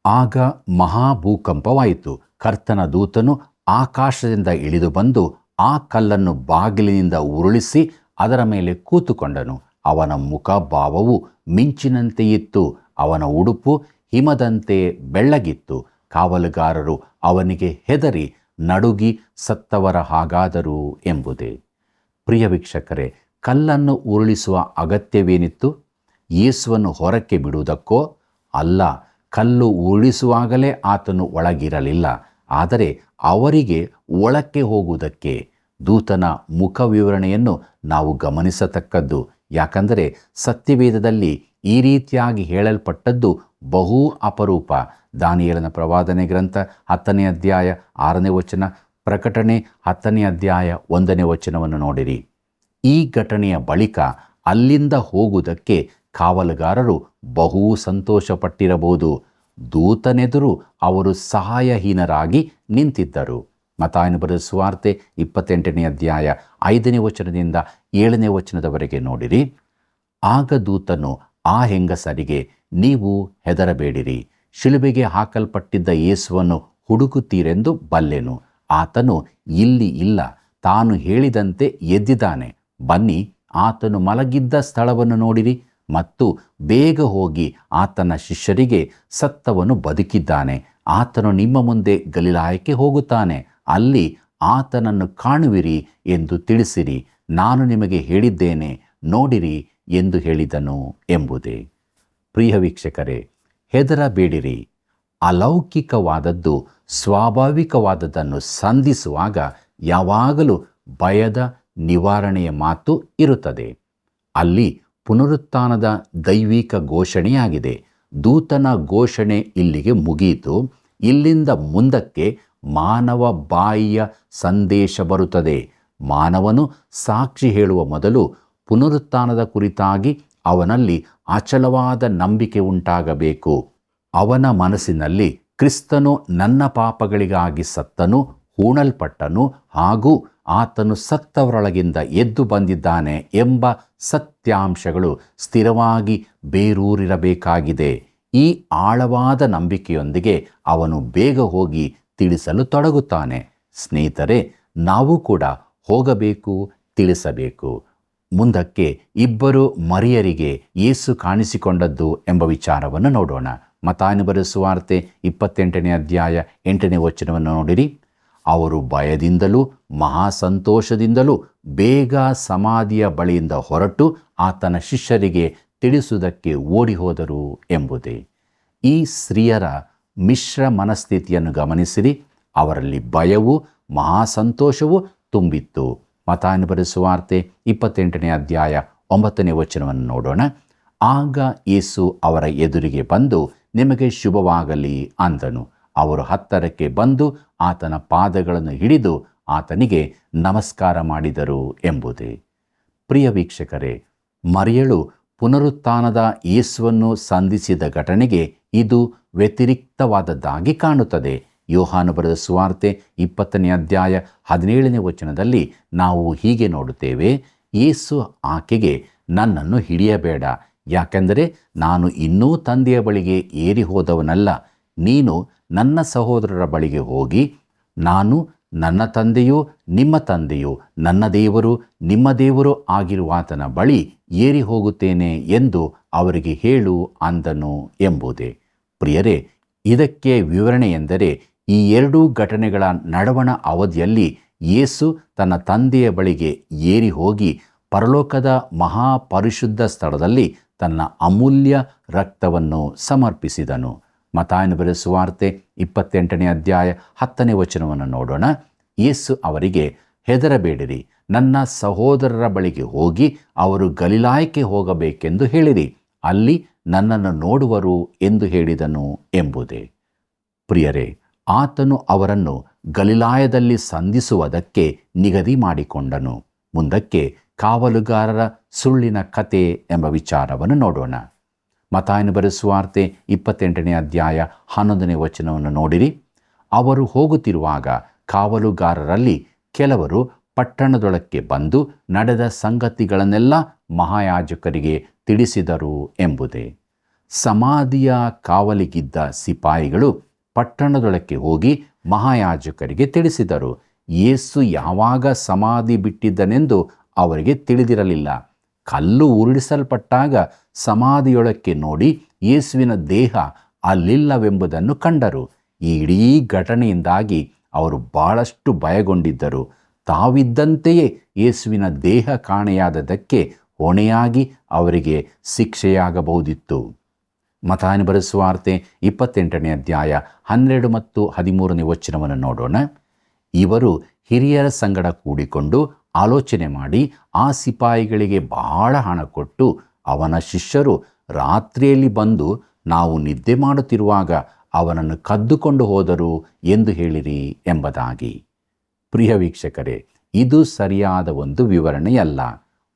ಆಗ ಮಹಾಭೂಕಂಪವಾಯಿತು. ಕರ್ತನ ದೂತನು ಆಕಾಶದಿಂದ ಇಳಿದು ಬಂದು ಆ ಕಲ್ಲನ್ನು ಬಾಗಿಲಿನಿಂದ ಉರುಳಿಸಿ ಅದರ ಮೇಲೆ ಕೂತುಕೊಂಡನು. ಅವನ ಮುಖಭಾವವು ಮಿಂಚಿನಂತೆ ಇತ್ತು. ಅವನ ಉಡುಪು ಹಿಮದಂತೆ ಬೆಳ್ಳಗಿತ್ತು. ಕಾವಲುಗಾರರು ಅವನಿಗೆ ಹೆದರಿ ನಡುಗಿ ಸತ್ತವರ ಹಾಗಾದರು ಎಂಬುದೇ. ಪ್ರಿಯ ವೀಕ್ಷಕರೇ, ಕಲ್ಲನ್ನು ಉರುಳಿಸುವ ಅಗತ್ಯವೇನಿತ್ತು? ಯೇಸುವನ್ನು ಹೊರಕ್ಕೆ ಬಿಡುವುದಕ್ಕೋ? ಅಲ್ಲ. ಕಲ್ಲು ಉರುಳಿಸುವಾಗಲೇ ಆತನು ಒಳಗಿರಲಿಲ್ಲ. ಆದರೆ ಅವರಿಗೆ ಒಳಕ್ಕೆ ಹೋಗುವುದಕ್ಕೆ. ದೂತನ ಮುಖ ವಿವರಣೆಯನ್ನು ನಾವು ಗಮನಿಸತಕ್ಕದ್ದು. ಯಾಕಂದರೆ ಸತ್ಯವೇದದಲ್ಲಿ ಈ ರೀತಿಯಾಗಿ ಹೇಳಲ್ಪಟ್ಟದ್ದು ಬಹು ಅಪರೂಪ. ದಾನಿಯೇಲನ ಪ್ರವಾದನೆ ಗ್ರಂಥ 10ನೇ ಅಧ್ಯಾಯ 6ನೇ ವಚನ, ಪ್ರಕಟಣೆ 10ನೇ ಅಧ್ಯಾಯ 1ನೇ ವಚನವನ್ನು ನೋಡಿರಿ. ಈ ಘಟನೆಯ ಬಳಿಕ ಅಲ್ಲಿಂದ ಹೋಗುವುದಕ್ಕೆ ಕಾವಲುಗಾರರು ಬಹು ಸಂತೋಷಪಟ್ಟಿರಬಹುದು. ದೂತನೆದುರು ಅವರು ಸಹಾಯಹೀನರಾಗಿ ನಿಂತಿದ್ದರು. ಮತ್ತಾಯನ ಬರೆದ ಸುವಾರ್ತೆ 28ನೇ ಅಧ್ಯಾಯ 5ನೇ ವಚನದಿಂದ 7ನೇ ವಚನದವರೆಗೆ ನೋಡಿರಿ. ಆಗ ದೂತನು ಆ ಹೆಂಗಸರಿಗೆ, ನೀವು ಹೆದರಬೇಡಿರಿ. ಶಿಲುಬೆಗೆ ಹಾಕಲ್ಪಟ್ಟಿದ್ದ ಯೇಸುವನ್ನು ಹುಡುಕುತ್ತೀರೆಂದು ಬಲ್ಲೆನು. ಆತನು ಇಲ್ಲಿ ಇಲ್ಲ, ತಾನು ಹೇಳಿದಂತೆ ಎದ್ದಿದ್ದಾನೆ. ಬನ್ನಿ, ಆತನು ಮಲಗಿದ್ದ ಸ್ಥಳವನ್ನು ನೋಡಿರಿ ಮತ್ತು ಬೇಗ ಹೋಗಿ ಆತನ ಶಿಷ್ಯರಿಗೆ, ಸತ್ತವನು ಬದುಕಿದ್ದಾನೆ, ಆತನು ನಿಮ್ಮ ಮುಂದೆ ಗಲಿಲಾಯಕ್ಕೆ ಹೋಗುತ್ತಾನೆ, ಅಲ್ಲಿ ಆತನನ್ನು ಕಾಣುವಿರಿ ಎಂದು ತಿಳಿಸಿರಿ. ನಾನು ನಿಮಗೆ ಹೇಳಿದ್ದೇನೆ, ನೋಡಿರಿ ಎಂದು ಹೇಳಿದನು ಎಂಬುದೇ. ಪ್ರಿಯ ವೀಕ್ಷಕರೇ, ಹೆದರಬೇಡಿರಿ. ಅಲೌಕಿಕವಾದದ್ದು ಸ್ವಾಭಾವಿಕವಾದದ್ದನ್ನು ಸಂಧಿಸುವಾಗ ಯಾವಾಗಲೂ ಭಯದ ನಿವಾರಣೆಯ ಮಾತು ಇರುತ್ತದೆ. ಅಲ್ಲಿ ಪುನರುತ್ಥಾನದ ದೈವಿಕ ಘೋಷಣೆಯಾಗಿದೆ. ದೂತನ ಘೋಷಣೆ ಇಲ್ಲಿಗೆ ಮುಗಿಯಿತು. ಇಲ್ಲಿಂದ ಮುಂದಕ್ಕೆ ಮಾನವ ಬಾಯಿಯ ಸಂದೇಶ ಬರುತ್ತದೆ. ಮಾನವನು ಸಾಕ್ಷಿ ಹೇಳುವ ಮೊದಲು ಪುನರುತ್ಥಾನದ ಕುರಿತಾಗಿ ಅವನಲ್ಲಿ ಅಚಲವಾದ ನಂಬಿಕೆ ಉಂಟಾಗಬೇಕು. ಅವನ ಮನಸ್ಸಿನಲ್ಲಿ ಕ್ರಿಸ್ತನು ನನ್ನ ಪಾಪಗಳಿಗಾಗಿ ಸತ್ತನು, ಹೂಣಲ್ಪಟ್ಟನು ಹಾಗೂ ಆತನು ಸತ್ತವರೊಳಗಿಂದ ಎದ್ದು ಬಂದಿದ್ದಾನೆ ಎಂಬ ಸತ್ಯಾಂಶಗಳು ಸ್ಥಿರವಾಗಿ ಬೇರೂರಿರಬೇಕಾಗಿದೆ. ಈ ಆಳವಾದ ನಂಬಿಕೆಯೊಂದಿಗೆ ಅವನು ಬೇಗ ಹೋಗಿ ತಿಳಿಸಲು ತೊಡಗುತ್ತಾನೆ. ಸ್ನೇಹಿತರೆ, ನಾವು ಕೂಡ ಹೋಗಬೇಕು, ತಿಳಿಸಬೇಕು. ಮುಂದಕ್ಕೆ ಇಬ್ಬರು ಮರಿಯರಿಗೆ ಯೇಸು ಕಾಣಿಸಿಕೊಂಡದ್ದು ಎಂಬ ವಿಚಾರವನ್ನು ನೋಡೋಣ. ಮತ್ತಾಯನು ಬರೆದ ಸುವಾರ್ತೆ 28ನೇ ಅಧ್ಯಾಯ 8ನೇ ವಚನವನ್ನು ನೋಡಿರಿ. ಅವರು ಭಯದಿಂದಲೂ ಮಹಾ ಸಂತೋಷದಿಂದಲೂ ಬೇಗ ಸಮಾಧಿಯ ಬಳಿಯಿಂದ ಹೊರಟು ಆತನ ಶಿಷ್ಯರಿಗೆ ತಿಳಿಸುವುದಕ್ಕೆ ಓಡಿ ಹೋದರು ಎಂಬುದೇ. ಈ ಸ್ತ್ರೀಯರ ಮಿಶ್ರ ಮನಸ್ಥಿತಿಯನ್ನು ಗಮನಿಸಿರಿ. ಅವರಲ್ಲಿ ಭಯವೂ ಮಹಾ ಸಂತೋಷವೂ ತುಂಬಿತ್ತು. ಮತ್ತಾಯನು ಬರೆದ ಸುವಾರ್ತೆ 28ನೇ ಅಧ್ಯಾಯ 9ನೇ ವಚನವನ್ನು ನೋಡೋಣ. ಆಗ ಯೇಸು ಅವರ ಎದುರಿಗೆ ಬಂದು, ನಿಮಗೆ ಶುಭವಾಗಲಿ ಅಂದನು. ಅವರು ಹತ್ತರಕ್ಕೆ ಬಂದು ಆತನ ಪಾದಗಳನ್ನು ಹಿಡಿದು ಆತನಿಗೆ ನಮಸ್ಕಾರ ಮಾಡಿದರು ಎಂಬುದೇ. ಪ್ರಿಯ ವೀಕ್ಷಕರೇ, ಮರಿಯಳು ಪುನರುತ್ಥಾನದ ಯೇಸುವನ್ನು ಸಂಧಿಸಿದ ಘಟನೆಗೆ ಇದು ವ್ಯತಿರಿಕ್ತವಾದದ್ದಾಗಿ ಕಾಣುತ್ತದೆ. ಯೋಹಾನ ಬರೆದ ಸುವಾರ್ತೆ 20ನೇ ಅಧ್ಯಾಯ 17ನೇ ವಚನದಲ್ಲಿ ನಾವು ಹೀಗೆ ನೋಡುತ್ತೇವೆ. ಯೇಸು ಆಕೆಗೆ, ನನ್ನನ್ನು ಹಿಡಿಯಬೇಡ, ಯಾಕೆಂದರೆ ನಾನು ಇನ್ನೂ ತಂದೆಯ ಬಳಿಗೆ ಏರಿ ಹೋದವನಲ್ಲ. ನೀನು ನನ್ನ ಸಹೋದರರ ಬಳಿಗೆ ಹೋಗಿ, ನಾನು ನನ್ನ ತಂದೆಯೂ ನಿಮ್ಮ ತಂದೆಯೂ, ನನ್ನ ದೇವರು ನಿಮ್ಮ ದೇವರು ಆಗಿರುವಾತನ ಬಳಿ ಏರಿ ಹೋಗುತ್ತೇನೆ ಎಂದು ಅವರಿಗೆ ಹೇಳು ಅಂದನು ಎಂಬುದೇ. ಪ್ರಿಯರೇ, ಇದಕ್ಕೆ ವಿವರಣೆ ಎಂದರೆ ಈ ಎರಡೂ ಘಟನೆಗಳ ನಡುವಣ ಅವಧಿಯಲ್ಲಿ ಯೇಸು ತನ್ನ ತಂದೆಯ ಬಳಿಗೆ ಏರಿ ಹೋಗಿ ಪರಲೋಕದ ಮಹಾಪರಿಶುದ್ಧ ಸ್ಥಳದಲ್ಲಿ ತನ್ನ ಅಮೂಲ್ಯ ರಕ್ತವನ್ನು ಸಮರ್ಪಿಸಿದನು. ಮತ್ತಾಯನು ಬರೆದ ಸುವಾರ್ತೆ 28ನೇ ಅಧ್ಯಾಯ 10ನೇ ವಚನವನ್ನು ನೋಡೋಣ. ಯೇಸು ಅವರಿಗೆ, ಹೆದರಬೇಡಿರಿ, ನನ್ನ ಸಹೋದರರ ಬಳಿಗೆ ಹೋಗಿ ಅವರು ಗಲಿಲಾಯಕ್ಕೆ ಹೋಗಬೇಕೆಂದು ಹೇಳಿರಿ, ಅಲ್ಲಿ ನನ್ನನ್ನು ನೋಡುವರು ಎಂದು ಹೇಳಿದನು ಎಂಬುದೇ. ಪ್ರಿಯರೇ, ಆತನು ಅವರನ್ನು ಗಲಿಲಾಯದಲ್ಲಿ ಸಂಧಿಸುವುದಕ್ಕೆ ನಿಗದಿ ಮಾಡಿಕೊಂಡನು. ಮುಂದಕ್ಕೆ ಕಾವಲುಗಾರರ ಸುಳ್ಳಿನ ಕತೆ ಎಂಬ ವಿಚಾರವನ್ನು ನೋಡೋಣ. ಮತ್ತಾಯನು ಬರೆದ ಸುವಾರ್ತೆ 28ನೇ ಅಧ್ಯಾಯ 11ನೇ ವಚನವನ್ನು ನೋಡಿರಿ. ಅವರು ಹೋಗುತ್ತಿರುವಾಗ ಕಾವಲುಗಾರರಲ್ಲಿ ಕೆಲವರು ಪಟ್ಟಣದೊಳಕ್ಕೆ ಬಂದು ನಡೆದ ಸಂಗತಿಗಳನ್ನೆಲ್ಲ ಮಹಾಯಾಜಕರಿಗೆ ತಿಳಿಸಿದರು ಎಂಬುದೇ. ಸಮಾಧಿಯ ಕಾವಲಿಗಿದ್ದ ಸಿಪಾಯಿಗಳು ಪಟ್ಟಣದೊಳಕ್ಕೆ ಹೋಗಿ ಮಹಾಯಾಜಕರಿಗೆ ತಿಳಿಸಿದರು. ಯೇಸು ಯಾವಾಗ ಸಮಾಧಿ ಬಿಟ್ಟಿದ್ದನೆಂದು ಅವರಿಗೆ ತಿಳಿದಿರಲಿಲ್ಲ. ಕಲ್ಲು ಉರುಳಿಸಲ್ಪಟ್ಟಾಗ ಸಮಾಧಿಯೊಳಕ್ಕೆ ನೋಡಿ ಯೇಸುವಿನ ದೇಹ ಅಲ್ಲಿಲ್ಲವೆಂಬುದನ್ನು ಕಂಡರು. ಈ ಇಡೀ ಘಟನೆಯಿಂದಾಗಿ ಅವರು ಬಹಳಷ್ಟು ಭಯಗೊಂಡಿದ್ದರು. ತಾವಿದ್ದಂತೆಯೇ ಯೇಸುವಿನ ದೇಹ ಕಾಣೆಯಾದದಕ್ಕೆ ಹೊಣೆಯಾಗಿ ಅವರಿಗೆ ಶಿಕ್ಷೆಯಾಗಬಹುದಿತ್ತು. ಮತ್ತಾಯನು ಬರೆದ ಸುವಾರ್ತೆ 28ನೇ ಅಧ್ಯಾಯ 12 ಮತ್ತು 13ನೇ ವಚನವನ್ನು ನೋಡೋಣ. ಇವರು ಹಿರಿಯರ ಸಂಗಡ ಕೂಡಿಕೊಂಡು ಆಲೋಚನೆ ಮಾಡಿ ಆ ಸಿಪಾಯಿಗಳಿಗೆ ಬಹಳ ಹಣ ಕೊಟ್ಟು, ಅವನ ಶಿಷ್ಯರು ರಾತ್ರಿಯಲ್ಲಿ ಬಂದು ನಾವು ನಿದ್ದೆ ಮಾಡುತ್ತಿರುವಾಗ ಅವನನ್ನು ಕದ್ದುಕೊಂಡು ಹೋದರು ಎಂದು ಹೇಳಿರಿ ಎಂಬುದಾಗಿ. ಪ್ರಿಯ ವೀಕ್ಷಕರೇ, ಇದು ಸರಿಯಾದ ಒಂದು ವಿವರಣೆಯಲ್ಲ.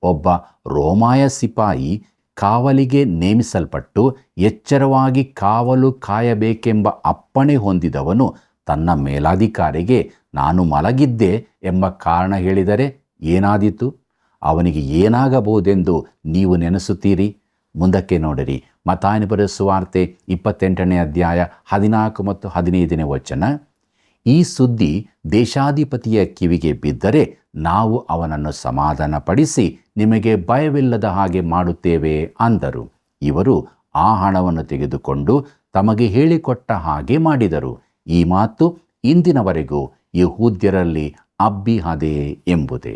ಒಬ್ಬ ರೋಮಾಯ ಸಿಪಾಯಿ ಕಾವಲಿಗೆ ನೇಮಿಸಲ್ಪಟ್ಟು ಎಚ್ಚರವಾಗಿ ಕಾವಲು ಕಾಯಬೇಕೆಂಬ ಅಪ್ಪಣೆ ಹೊಂದಿದವನು ತನ್ನ ಮೇಲಾಧಿಕಾರಿಗೆ ನಾನು ಮಲಗಿದ್ದೆ ಎಂಬ ಕಾರಣ ಹೇಳಿದರೆ ಏನಾದೀತು? ಅವನಿಗೆ ಏನಾಗಬಹುದೆಂದು ನೀವು ನೆನೆಸುತ್ತೀರಿ? ಮುಂದಕ್ಕೆ ನೋಡಿರಿ. ಮತ್ತಾಯನು ಬರೆದ ಸುವಾರ್ತೆ 28ನೇ ಅಧ್ಯಾಯ 14 ಮತ್ತು 15ನೇ ವಚನ. ಈ ಸುದ್ದಿ ದೇಶಾಧಿಪತಿಯ ಕಿವಿಗೆ ಬಿದ್ದರೆ ನಾವು ಅವನನ್ನು ಸಮಾಧಾನಪಡಿಸಿ ನಿಮಗೆ ಭಯವಿಲ್ಲದ ಹಾಗೆ ಮಾಡುತ್ತೇವೆ ಅಂದರು. ಇವರು ಆ ಹಣವನ್ನು ತೆಗೆದುಕೊಂಡು ತಮಗೆ ಹೇಳಿಕೊಟ್ಟ ಹಾಗೆ ಮಾಡಿದರು. ಈ ಮಾತು ಇಂದಿನವರೆಗೂ ಯಹೂದ್ಯರಲ್ಲಿ ಹಬ್ಬಿಹದೆ ಎಂಬುದೇ.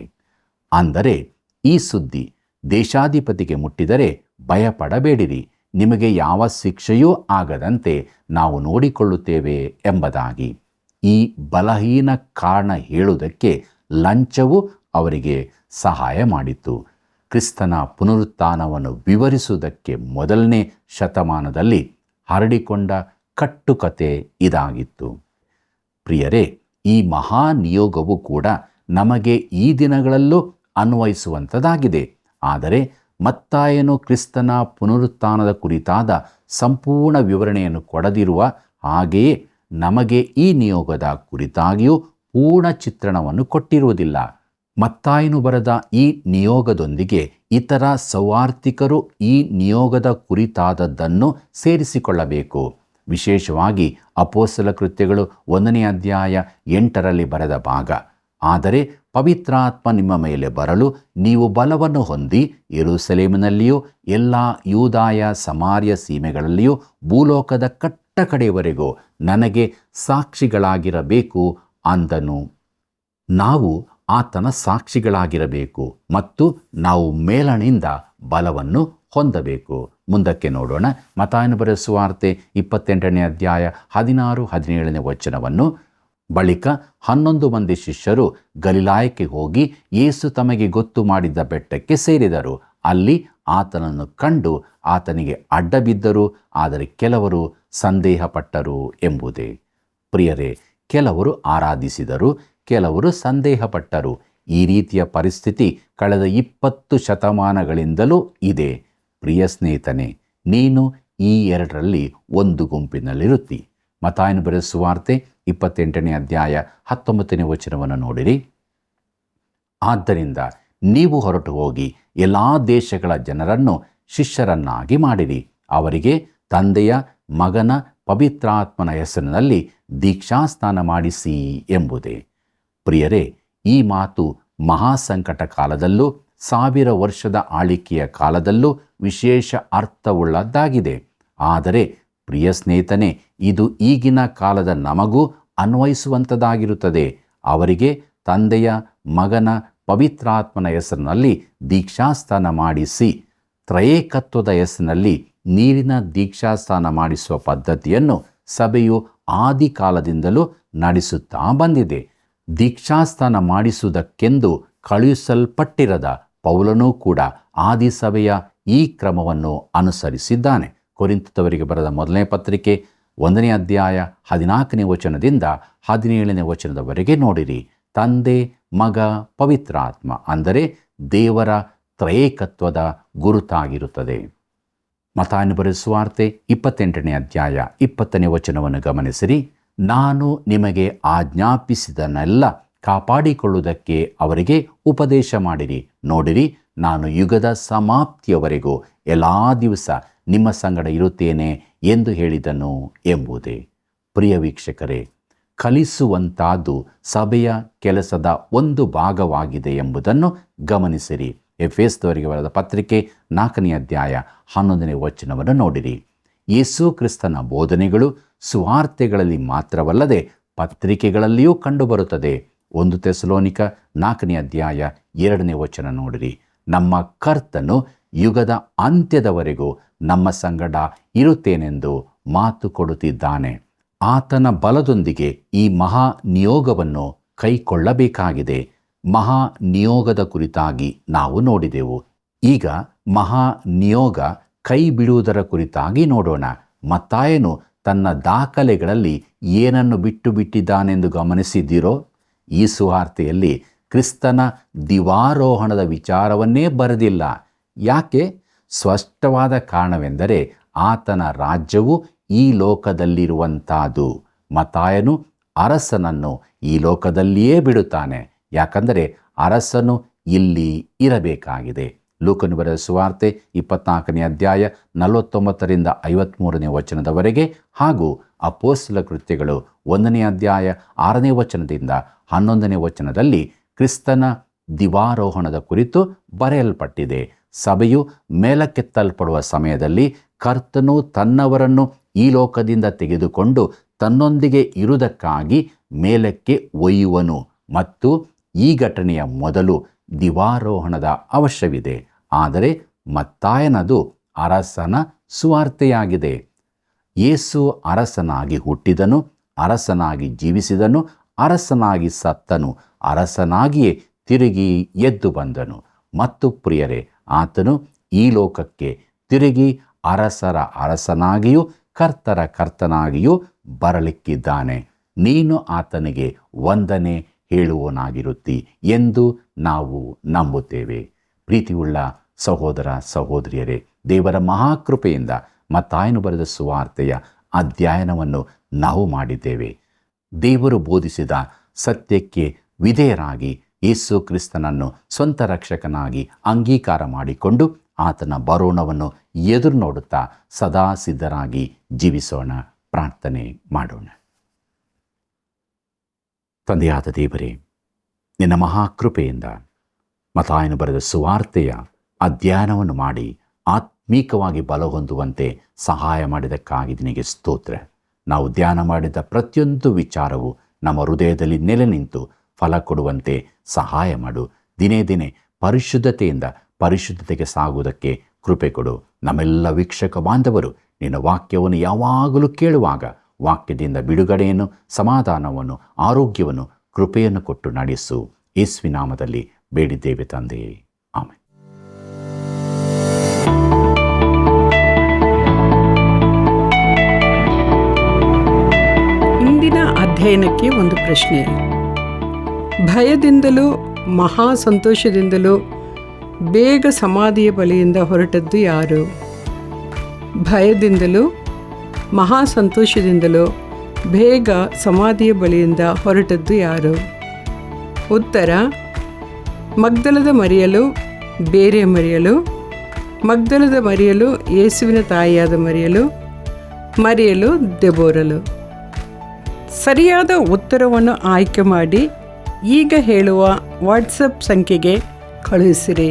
ಅಂದರೆ ಈ ಸುದ್ದಿ ದೇಶಾಧಿಪತಿಗೆ ಮುಟ್ಟಿದರೆ ಭಯಪಡಬೇಡಿರಿ, ನಿಮಗೆ ಯಾವ ಶಿಕ್ಷೆಯೂ ಆಗದಂತೆ ನಾವು ನೋಡಿಕೊಳ್ಳುತ್ತೇವೆ ಎಂಬುದಾಗಿ. ಈ ಬಲಹೀನ ಕಾರಣ ಹೇಳುವುದಕ್ಕೆ ಲಂಚವು ಅವರಿಗೆ ಸಹಾಯ ಮಾಡಿತು. ಕ್ರಿಸ್ತನ ಪುನರುತ್ಥಾನವನ್ನು ವಿವರಿಸುವುದಕ್ಕೆ ಮೊದಲನೇ ಶತಮಾನದಲ್ಲಿ ಹರಡಿಕೊಂಡ ಕಟ್ಟುಕತೆ ಇದಾಗಿತ್ತು. ಪ್ರಿಯರೇ, ಈ ಮಹಾ ನಿಯೋಗವು ಕೂಡ ನಮಗೆ ಈ ದಿನಗಳಲ್ಲೂ ಅನ್ವಯಿಸುವಂಥದ್ದಾಗಿದೆ. ಆದರೆ ಮತ್ತಾಯನು ಕ್ರಿಸ್ತನ ಪುನರುತ್ಥಾನದ ಕುರಿತಾದ ಸಂಪೂರ್ಣ ವಿವರಣೆಯನ್ನು ಕೊಡದಿರುವ ಹಾಗೆಯೇ ನಮಗೆ ಈ ನಿಯೋಗದ ಕುರಿತಾಗಿಯೂ ಪೂರ್ಣ ಚಿತ್ರಣವನ್ನು ಕೊಟ್ಟಿರುವುದಿಲ್ಲ. ಮತ್ತಾಯನು ಬರೆದ ಈ ನಿಯೋಗದೊಂದಿಗೆ ಇತರ ಸೌವಾರ್ತಿಕರು ಈ ನಿಯೋಗದ ಕುರಿತಾದದ್ದನ್ನು ಸೇರಿಸಿಕೊಳ್ಳಬೇಕು. ವಿಶೇಷವಾಗಿ ಅಪೊಸ್ತಲ ಕೃತ್ಯಗಳು 1ನೇ ಅಧ್ಯಾಯ 8ರಲ್ಲಿ ಬರೆದ ಭಾಗ. ಆದರೆ ಪವಿತ್ರಾತ್ಮ ನಿಮ್ಮ ಮೇಲೆ ಬರಲು ನೀವು ಬಲವನ್ನು ಹೊಂದಿ ಯೆರೂಸಲೇಮಿನಲ್ಲಿಯೂ ಎಲ್ಲ ಯೂದಾಯ ಸಮಾರ್ಯ ಸೀಮೆಗಳಲ್ಲಿಯೂ ಭೂಲೋಕದ ಕಟ್ಟಕಡೆಯವರೆಗೂ ನನಗೆ ಸಾಕ್ಷಿಗಳಾಗಿರಬೇಕು ಅಂದನು. ನಾವು ಆತನ ಸಾಕ್ಷಿಗಳಾಗಿರಬೇಕು ಮತ್ತು ನಾವು ಮೇಲಣಿಂದ ಬಲವನ್ನು ಹೊಂದಬೇಕು. ಮುಂದಕ್ಕೆ ನೋಡೋಣ. ಮತ್ತಾಯನು ಬರೆದ ಸುವಾರ್ತೆ 28ನೇ ಅಧ್ಯಾಯ 16-17ನೇ ವಚನವನ್ನು. ಬಳಿಕ 11 ಮಂದಿ ಶಿಷ್ಯರು ಗಲಿಲಾಯಕ್ಕೆ ಹೋಗಿ ಯೇಸು ತಮಗೆ ಗೊತ್ತು ಮಾಡಿದ್ದ ಬೆಟ್ಟಕ್ಕೆ ಸೇರಿದರು. ಅಲ್ಲಿ ಆತನನ್ನು ಕಂಡು ಆತನಿಗೆ ಅಡ್ಡಬಿದ್ದರು. ಆದರೆ ಕೆಲವರು ಸಂದೇಹಪಟ್ಟರು ಎಂಬುದೇ. ಪ್ರಿಯರೇ, ಕೆಲವರು ಆರಾಧಿಸಿದರು, ಕೆಲವರು ಸಂದೇಹಪಟ್ಟರು. ಈ ರೀತಿಯ ಪರಿಸ್ಥಿತಿ ಕಳೆದ 20 ಶತಮಾನಗಳಿಂದಲೂ ಇದೆ. ಪ್ರಿಯ ಸ್ನೇಹಿತನೇ, ನೀನು ಈ ಎರಡರಲ್ಲಿ ಒಂದು ಗುಂಪಿನಲ್ಲಿರುತ್ತಿ. ಮತ್ತಾಯನು ಬರೆದ ಸುವಾರ್ತೆ 28ನೇ ಅಧ್ಯಾಯ 19ನೇ ವಚನವನ್ನು ನೋಡಿರಿ. ಆದ್ದರಿಂದ ನೀವು ಹೊರಟು ಹೋಗಿ ಎಲ್ಲ ದೇಶಗಳ ಜನರನ್ನು ಶಿಷ್ಯರನ್ನಾಗಿ ಮಾಡಿರಿ. ಅವರಿಗೆ ತಂದೆಯ, ಮಗನ, ಪವಿತ್ರಾತ್ಮನ ಹೆಸರಿನಲ್ಲಿ ದೀಕ್ಷಾಸ್ನಾನ ಮಾಡಿಸಿ ಎಂಬುದೇ. ಪ್ರಿಯರೇ, ಈ ಮಾತು ಮಹಾಸಂಕಟ ಕಾಲದಲ್ಲೂ 1000 ವರ್ಷದ ಆಳಿಕೆಯ ಕಾಲದಲ್ಲೂ ವಿಶೇಷ ಅರ್ಥವುಳ್ಳದ್ದಾಗಿದೆ. ಆದರೆ ಪ್ರಿಯ ಸ್ನೇಹಿತನೇ, ಇದು ಈಗಿನ ಕಾಲದ ನಮಗೂ ಅನ್ವಯಿಸುವಂಥದ್ದಾಗಿರುತ್ತದೆ. ಅವರಿಗೆ ತಂದೆಯ, ಮಗನ, ಪವಿತ್ರಾತ್ಮನ ಹೆಸರಿನಲ್ಲಿ ದೀಕ್ಷಾಸ್ನಾನ ಮಾಡಿಸಿ, ತ್ರಯೇಕತ್ವದ ಹೆಸರಿನಲ್ಲಿ ನೀರಿನ ದೀಕ್ಷಾಸ್ನಾನ ಮಾಡಿಸುವ ಪದ್ಧತಿಯನ್ನು ಸಭೆಯು ಆದಿಕಾಲದಿಂದಲೂ ನಡೆಸುತ್ತಾ ಬಂದಿದೆ. ದೀಕ್ಷಾಸ್ನಾನ ಮಾಡಿಸುವುದಕ್ಕೆಂದು ಕಳುಹಿಸಲ್ಪಟ್ಟಿರದ ಪೌಲನೂ ಕೂಡ ಆದಿಸಭೆಯ ಈ ಕ್ರಮವನ್ನು ಅನುಸರಿಸಿದ್ದಾನೆ. ಕೊರಿಂಥದವರಿಗೆ ಬರೆದ 1ನೇ ಪತ್ರಿಕೆ 1ನೇ ಅಧ್ಯಾಯ 14ನೇ ವಚನದಿಂದ 17ನೇ ವಚನದವರೆಗೆ ನೋಡಿರಿ. ತಂದೆ, ಮಗ, ಪವಿತ್ರಾತ್ಮ ಅಂದರೆ ದೇವರ ತ್ರಯೇಕತ್ವದ ಗುರುತಾಗಿರುತ್ತದೆ. ಮತ್ತಾಯನು ಬರೆದ ಸುವಾರ್ತೆ 28ನೇ ಅಧ್ಯಾಯ 20ನೇ ವಚನವನ್ನು ಗಮನಿಸಿರಿ. ನಾನು ನಿಮಗೆ ಆಜ್ಞಾಪಿಸಿದನೆಲ್ಲ ಕಾಪಾಡಿಕೊಳ್ಳುವುದಕ್ಕೆ ಅವರಿಗೆ ಉಪದೇಶ ಮಾಡಿರಿ. ನೋಡಿರಿ, ನಾನು ಯುಗದ ಸಮಾಪ್ತಿಯವರೆಗೂ ಎಲ್ಲ ದಿವಸ ನಿಮ್ಮ ಸಂಗಡ ಇರುತ್ತೇನೆ ಎಂದು ಹೇಳಿದನು ಎಂಬುದೇ. ಪ್ರಿಯ ವೀಕ್ಷಕರೇ, ಕಲಿಸುವಂತಾದ್ದು ಸಭೆಯ ಕೆಲಸದ ಒಂದು ಭಾಗವಾಗಿದೆ ಎಂಬುದನ್ನು ಗಮನಿಸಿರಿ. ಎಫೆಸದವರಿಗೆ ಬರೆದ ಪತ್ರಿಕೆ 4ನೇ ಅಧ್ಯಾಯ 11ನೇ ವಚನವನ್ನು ನೋಡಿರಿ. ಯೇಸು ಕ್ರಿಸ್ತನ ಬೋಧನೆಗಳು ಸುವಾರ್ತೆಗಳಲ್ಲಿ ಮಾತ್ರವಲ್ಲದೆ ಪತ್ರಿಕೆಗಳಲ್ಲಿಯೂ ಕಂಡುಬರುತ್ತದೆ. 1 ಥೆಸಲೋನಿಕ 4ನೇ ಅಧ್ಯಾಯ 2ನೇ ವಚನ ನೋಡಿರಿ. ನಮ್ಮ ಕರ್ತನು ಯುಗದ ಅಂತ್ಯದವರೆಗೂ ನಮ್ಮ ಸಂಗಡ ಇರುತ್ತೇನೆಂದು ಮಾತು ಕೊಡುತ್ತಿದ್ದಾನೆ. ಆತನ ಬಲದೊಂದಿಗೆ ಈ ಮಹಾ ನಿಯೋಗವನ್ನು ಕೈಕೊಳ್ಳಬೇಕಾಗಿದೆ. ಮಹಾ ನಿಯೋಗದ ಕುರಿತಾಗಿ ನಾವು ನೋಡಿದೆವು. ಈಗ ಮಹಾ ನಿಯೋಗ ಕೈ ಬಿಡುವುದರ ಕುರಿತಾಗಿ ನೋಡೋಣ. ಮತ್ತಾಯನು ತನ್ನ ದಾಖಲೆಗಳಲ್ಲಿ ಏನನ್ನು ಬಿಟ್ಟು ಬಿಟ್ಟಿದ್ದಾನೆಂದು ಗಮನಿಸಿದ್ದೀರೋ? ಈ ಸುವಾರ್ತೆಯಲ್ಲಿ ಕ್ರಿಸ್ತನ ದಿವಾರೋಹಣದ ವಿಚಾರವನ್ನೇ ಬರೆದಿಲ್ಲ. ಯಾಕೆ? ಸ್ಪಷ್ಟವಾದ ಕಾರಣವೆಂದರೆ ಆತನ ರಾಜ್ಯವು ಈ ಲೋಕದಲ್ಲಿರುವಂಥದ್ದು. ಮತ್ತಾಯನು ಅರಸನನ್ನು ಈ ಲೋಕದಲ್ಲಿಯೇ ಬಿಡುತ್ತಾನೆ. ಯಾಕಂದರೆ ಅರಸನು ಇಲ್ಲಿ ಇರಬೇಕಾಗಿದೆ. ಲೂಕನು ಬರೆದ ಸುವಾರ್ತೆ 24ನೇ ಅಧ್ಯಾಯ 49ರಿಂದ 53ನೇ ವಚನದವರೆಗೆ ಹಾಗೂ ಅಪೊಸ್ತಲ ಕೃತ್ಯಗಳು 1ನೇ ಅಧ್ಯಾಯ 6ನೇ ವಚನದಿಂದ 11ನೇ ವಚನದಲ್ಲಿ ಕ್ರಿಸ್ತನ ದಿವಾರೋಹಣದ ಕುರಿತು ಬರೆಯಲ್ಪಟ್ಟಿದೆ. ಸಭೆಯು ಮೇಲಕ್ಕೆತ್ತಲ್ಪಡುವ ಸಮಯದಲ್ಲಿ ಕರ್ತನು ತನ್ನವರನ್ನು ಈ ಲೋಕದಿಂದ ತೆಗೆದುಕೊಂಡು ತನ್ನೊಂದಿಗೆ ಇರುವುದಕ್ಕಾಗಿ ಮೇಲಕ್ಕೆ ಒಯ್ಯುವನು ಮತ್ತು ಈ ಘಟನೆಯ ಮೊದಲು ದಿವಾರೋಹಣದ ಅವಶ್ಯವಿದೆ. ಆದರೆ ಮತ್ತಾಯನದು ಅರಸನ ಸುವಾರ್ತೆಯಾಗಿದೆ. ಯೇಸು ಅರಸನಾಗಿ ಹುಟ್ಟಿದನು, ಅರಸನಾಗಿ ಜೀವಿಸಿದನು, ಅರಸನಾಗಿ ಸತ್ತನು, ಅರಸನಾಗಿಯೇ ತಿರುಗಿ ಎದ್ದು ಬಂದನು. ಮತ್ತು ಪ್ರಿಯರೇ, ಆತನು ಈ ಲೋಕಕ್ಕೆ ತಿರುಗಿ ಅರಸರ ಅರಸನಾಗಿಯೂ ಕರ್ತರ ಕರ್ತನಾಗಿಯೂ ಬರಲಿಕ್ಕಿದ್ದಾನೆ. ನೀನು ಆತನಿಗೆ ವಂದನೆ ಹೇಳುವನಾಗಿರುತ್ತಿ ಎಂದು ನಾವು ನಂಬುತ್ತೇವೆ. ಪ್ರೀತಿಯುಳ್ಳ ಸಹೋದರ ಸಹೋದರಿಯರೇ, ದೇವರ ಮಹಾಕೃಪೆಯಿಂದ ಮತ್ತಾಯನು ಬರೆದ ಸುವಾರ್ತೆಯ ಅಧ್ಯಯನವನ್ನು ನಾವು ಮಾಡಿದ್ದೇವೆ. ದೇವರು ಬೋಧಿಸಿದ ಸತ್ಯಕ್ಕೆ ವಿಧೇಯರಾಗಿ ಯೇಸು ಕ್ರಿಸ್ತನನ್ನು ಸ್ವಂತ ರಕ್ಷಕನಾಗಿ ಅಂಗೀಕಾರ ಮಾಡಿಕೊಂಡು ಆತನ ಬರೋಣವನ್ನು ಎದುರು ನೋಡುತ್ತಾ ಸದಾ ಸಿದ್ಧರಾಗಿ ಜೀವಿಸೋಣ. ಪ್ರಾರ್ಥನೆ ಮಾಡೋಣ. ತಂದೆಯಾದ ದೇವರೇ, ನಿನ್ನ ಮಹಾಕೃಪೆಯಿಂದ ಮತ್ತಾಯನು ಬರೆದ ಸುವಾರ್ತೆಯ ಅಧ್ಯಯನವನ್ನು ಮಾಡಿ ಆತ್ಮೀಕವಾಗಿ ಬಲ ಹೊಂದುವಂತೆ ಸಹಾಯ ಮಾಡಿದ್ದಕ್ಕಾಗಿ ನಿನಗೆ ಸ್ತೋತ್ರ. ನಾವು ಧ್ಯಾನ ಮಾಡಿದ ಪ್ರತಿಯೊಂದು ವಿಚಾರವು ನಮ್ಮ ಹೃದಯದಲ್ಲಿ ನೆಲೆ ನಿಂತು ಫಲ ಕೊಡುವಂತೆ ಸಹಾಯ ಮಾಡು. ದಿನೇ ದಿನೇ ಪರಿಶುದ್ಧತೆಯಿಂದ ಪರಿಶುದ್ಧತೆಗೆ ಸಾಗುವುದಕ್ಕೆ ಕೃಪೆ ಕೊಡು. ನಮ್ಮೆಲ್ಲ ವೀಕ್ಷಕ ಬಾಂಧವರು ನಿನ್ನ ವಾಕ್ಯವನ್ನು ಯಾವಾಗಲೂ ಕೇಳುವಾಗ ವಾಕ್ಯದಿಂದ ಬಿಡುಗಡೆಯನ್ನು, ಸಮಾಧಾನವನ್ನು, ಆರೋಗ್ಯವನ್ನು, ಕೃಪೆಯನ್ನು ಕೊಟ್ಟು ನಡೆಸು. ಯೇಸುವಿನ ನಾಮದಲ್ಲಿ ಬೇಡಿದ್ದೇವೆ ತಂದೆಯೇ, ಆಮೆನ್. ಇಂದಿನ ಅಧ್ಯಯನಕ್ಕೆ ಒಂದು ಪ್ರಶ್ನೆ. ಭಯದಿಂದಲೂ ಮಹಾ ಸಂತೋಷದಿಂದಲೂ ಬೇಗ ಸಮಾಧಿಯ ಬಳಿಯಿಂದ ಹೊರಟದ್ದು ಯಾರು? ಭಯದಿಂದಲೂ ಮಹಾ ಸಂತೋಷದಿಂದಲೂ ಬೇಗ ಸಮಾಧಿಯ ಬಳಿಯಿಂದ ಹೊರಟದ್ದು ಯಾರು? ಉತ್ತರ: ಮಗ್ದಲದ ಮರಿಯಲು, ಬೇರೆ ಮರಿಯಲು, ಮಗ್ದಲದ ಮರಿಯಲು, ಯೇಸುವಿನ ತಾಯಿಯಾದ ಮರಿಯಲು, ಮರಿಯಲು, ದೆಬೋರಲು. ಸರಿಯಾದ ಉತ್ತರವನ್ನು ಆಯ್ಕೆ ಮಾಡಿ ಈಗ ಹೇಳುವ ವಾಟ್ಸಪ್ ಸಂಖ್ಯೆಗೆ ಕಳುಹಿಸಿರಿ.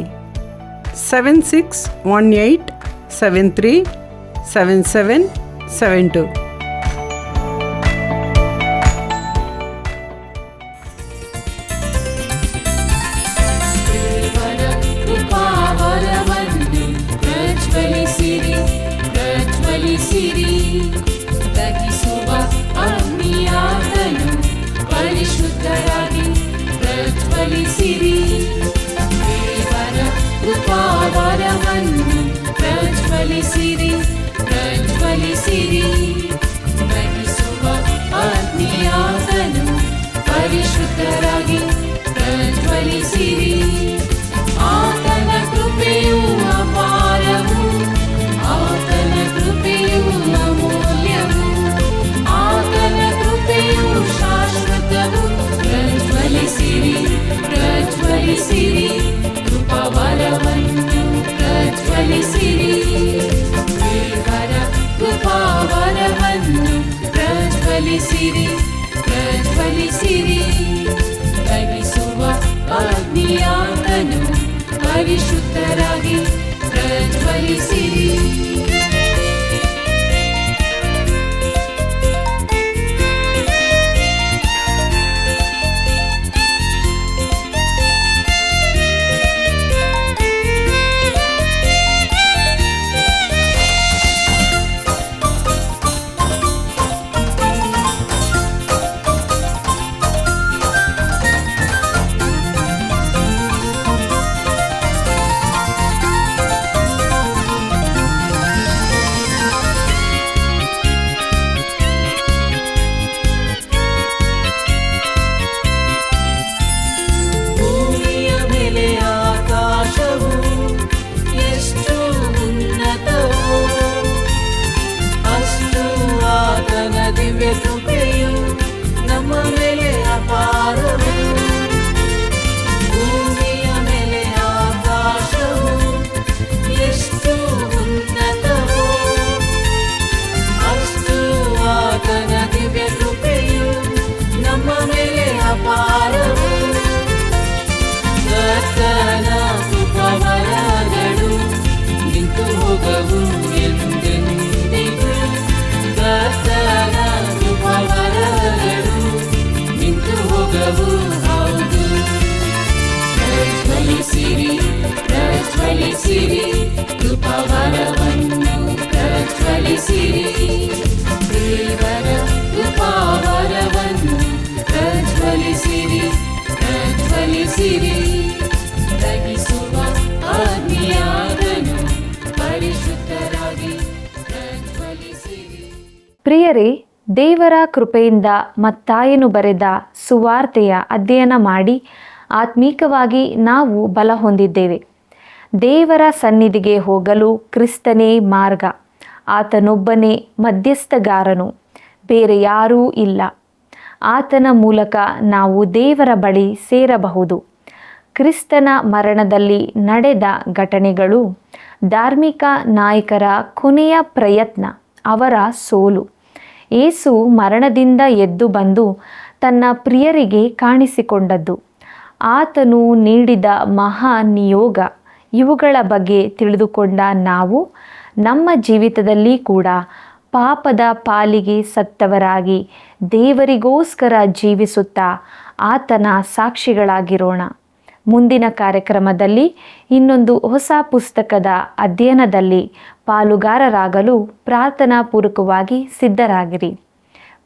7618737772. ಪರಿಶುದ್ಧರಾಗಿ ಪ್ರಜ್ವಲಿಸಿರಿ. ಆತನ ಕೃಪೆಯು ಅಪಾರವು, ಆತನ ಕೃಪೆಯು ಅಮೂಲ್ಯವು, ಆತನ ಕೃಪೆಯು ಶಾಶ್ವತವು. ಪ್ರಜ್ವಲಿಸಿರಿ, ಪ್ರಜ್ವಲಿಸಿರಿ, ಕೃಪಾವರವನ್ನು ಪ್ರಜ್ವಲಿಸಿರಿ. ದೇವರ ಕೃಪಾವರವನ್ನು ಪ್ರಜ್ವಲಿಸಿರಿ, ಪ್ರಜ್ವಲಿಸಿರಿ. ದಹಿಸುವ ಅಗ್ನಿಯಾತನು ಪರಿಶುದ್ಧರಾಗಿ ಪ್ರಜ್ವಲಿಸಿರಿ. ಕೃಪೆಯು ನಮ್ಮ ಮೇಲೆ ಅಪಾರವು. ಭೂಮಿಯ ಮೇಲೆ ಆಕಾಶವು ಎಷ್ಟು ಉನ್ನತವೋ, ಅಷ್ಟು ಆತನ ದಿವ್ಯ ಕೃಪೆಯು ನಮ್ಮ ಮೇಲೆ ಅಪಾರವು. ಕರ್ತನ ಕೃಪಾವರಗಳು ನಿಂತು ಹೋಗವು ಎಂದೆಂದಿಗೂ. ಕರ್ತನ ಕೃಪಾವರಗಳು ನಿಂತು ಹೋಗವು, ಹೌದು. ಪ್ರಜ್ವಲಿಸಿರಿ, ಪ್ರಜ್ವಲಿಸಿರಿ, ಕೃಪಾವರವನ್ನು ಪ್ರಜ್ವಲಿಸಿರಿ. ದೇವರ ಕೃಪಾವರವನ್ನು ಪ್ರಜ್ವಲಿಸಿರಿ, ಪ್ರಜ್ವಲಿಸಿರಿ. ದಹಿಸುವ ಅಗ್ನಿಯಾತನು ಪರಿಶುದ್ಧರಾಗಿ ಪ್ರಜ್ವಲಿಸಿರಿ. ಪ್ರಿಯರೇ, ದೇವರ ಕೃಪೆಯಿಂದ ಮತ್ತಾಯನು ಬರೆದ ಸುವಾರ್ತೆಯ ಅಧ್ಯಯನ ಮಾಡಿ ಆತ್ಮೀಕವಾಗಿ ನಾವು ಬಲ ಹೊಂದಿದ್ದೇವೆ. ದೇವರ ಸನ್ನಿಧಿಗೆ ಹೋಗಲು ಕ್ರಿಸ್ತನೇ ಮಾರ್ಗ. ಆತನೊಬ್ಬನೇ ಮಧ್ಯಸ್ಥಗಾರನು, ಬೇರೆ ಯಾರೂ ಇಲ್ಲ. ಆತನ ಮೂಲಕ ನಾವು ದೇವರ ಬಳಿ ಸೇರಬಹುದು. ಕ್ರಿಸ್ತನ ಮರಣದಲ್ಲಿ ನಡೆದ ಘಟನೆಗಳು, ಧಾರ್ಮಿಕ ನಾಯಕರ ಕೊನೆಯ ಪ್ರಯತ್ನ, ಅವರ ಸೋಲು, ಯೇಸು ಮರಣದಿಂದ ಎದ್ದು ಬಂದು ತನ್ನ ಪ್ರಿಯರಿಗೆ ಕಾಣಿಸಿಕೊಂಡದ್ದು, ಆತನು ನೀಡಿದ ಮಹಾ ನಿಯೋಗ, ಇವುಗಳ ಬಗ್ಗೆ ತಿಳಿದುಕೊಂಡ ನಾವು ನಮ್ಮ ಜೀವಿತದಲ್ಲಿ ಕೂಡ ಪಾಪದ ಪಾಲಿಗೆ ಸತ್ತವರಾಗಿ ದೇವರಿಗೋಸ್ಕರ ಜೀವಿಸುತ್ತಾ ಆತನ ಸಾಕ್ಷಿಗಳಾಗಿರೋಣ. ಮುಂದಿನ ಕಾರ್ಯಕ್ರಮದಲ್ಲಿ ಇನ್ನೊಂದು ಹೊಸ ಪುಸ್ತಕದ ಅಧ್ಯಯನದಲ್ಲಿ ಪಾಲುಗಾರರಾಗಲು ಪ್ರಾರ್ಥನಾಪೂರ್ವಕವಾಗಿ ಸಿದ್ಧರಾಗಿರಿ.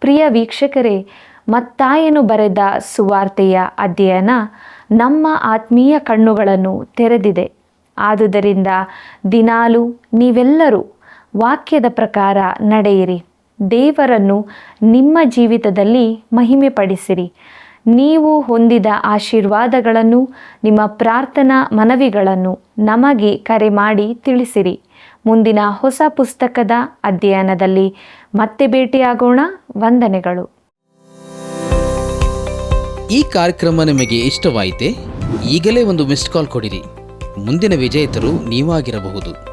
ಪ್ರಿಯ ವೀಕ್ಷಕರೇ, ಮತ್ತಾಯನು ಬರೆದ ಸುವಾರ್ತೆಯ ಅಧ್ಯಯನ ನಮ್ಮ ಆತ್ಮೀಯ ಕಣ್ಣುಗಳನ್ನು ತೆರೆದಿದೆ. ಆದುದರಿಂದ ದಿನಾಲೂ ನೀವೆಲ್ಲರೂ ವಾಕ್ಯದ ಪ್ರಕಾರ ನಡೆಯಿರಿ. ದೇವರನ್ನು ನಿಮ್ಮ ಜೀವಿತದಲ್ಲಿ ಮಹಿಮೆಪಡಿಸಿರಿ. ನೀವು ಹೊಂದಿದ ಆಶೀರ್ವಾದಗಳನ್ನು, ನಿಮ್ಮ ಪ್ರಾರ್ಥನಾ ಮನವಿಗಳನ್ನು ನಮಗೆ ಕರೆ ಮಾಡಿ ತಿಳಿಸಿರಿ. ಮುಂದಿನ ಹೊಸ ಪುಸ್ತಕದ ಅಧ್ಯಯನದಲ್ಲಿ ಮತ್ತೆ ಭೇಟಿಯಾಗೋಣ. ವಂದನೆಗಳು. ಈ ಕಾರ್ಯಕ್ರಮ ನಿಮಗೆ ಇಷ್ಟವಾಯಿತೆ? ಈಗಲೇ ಒಂದು ಮಿಸ್ಡ್ ಕಾಲ್ ಕೊಡಿರಿ. ಮುಂದಿನ ವಿಜೇತರು ನೀವಾಗಿರಬಹುದು.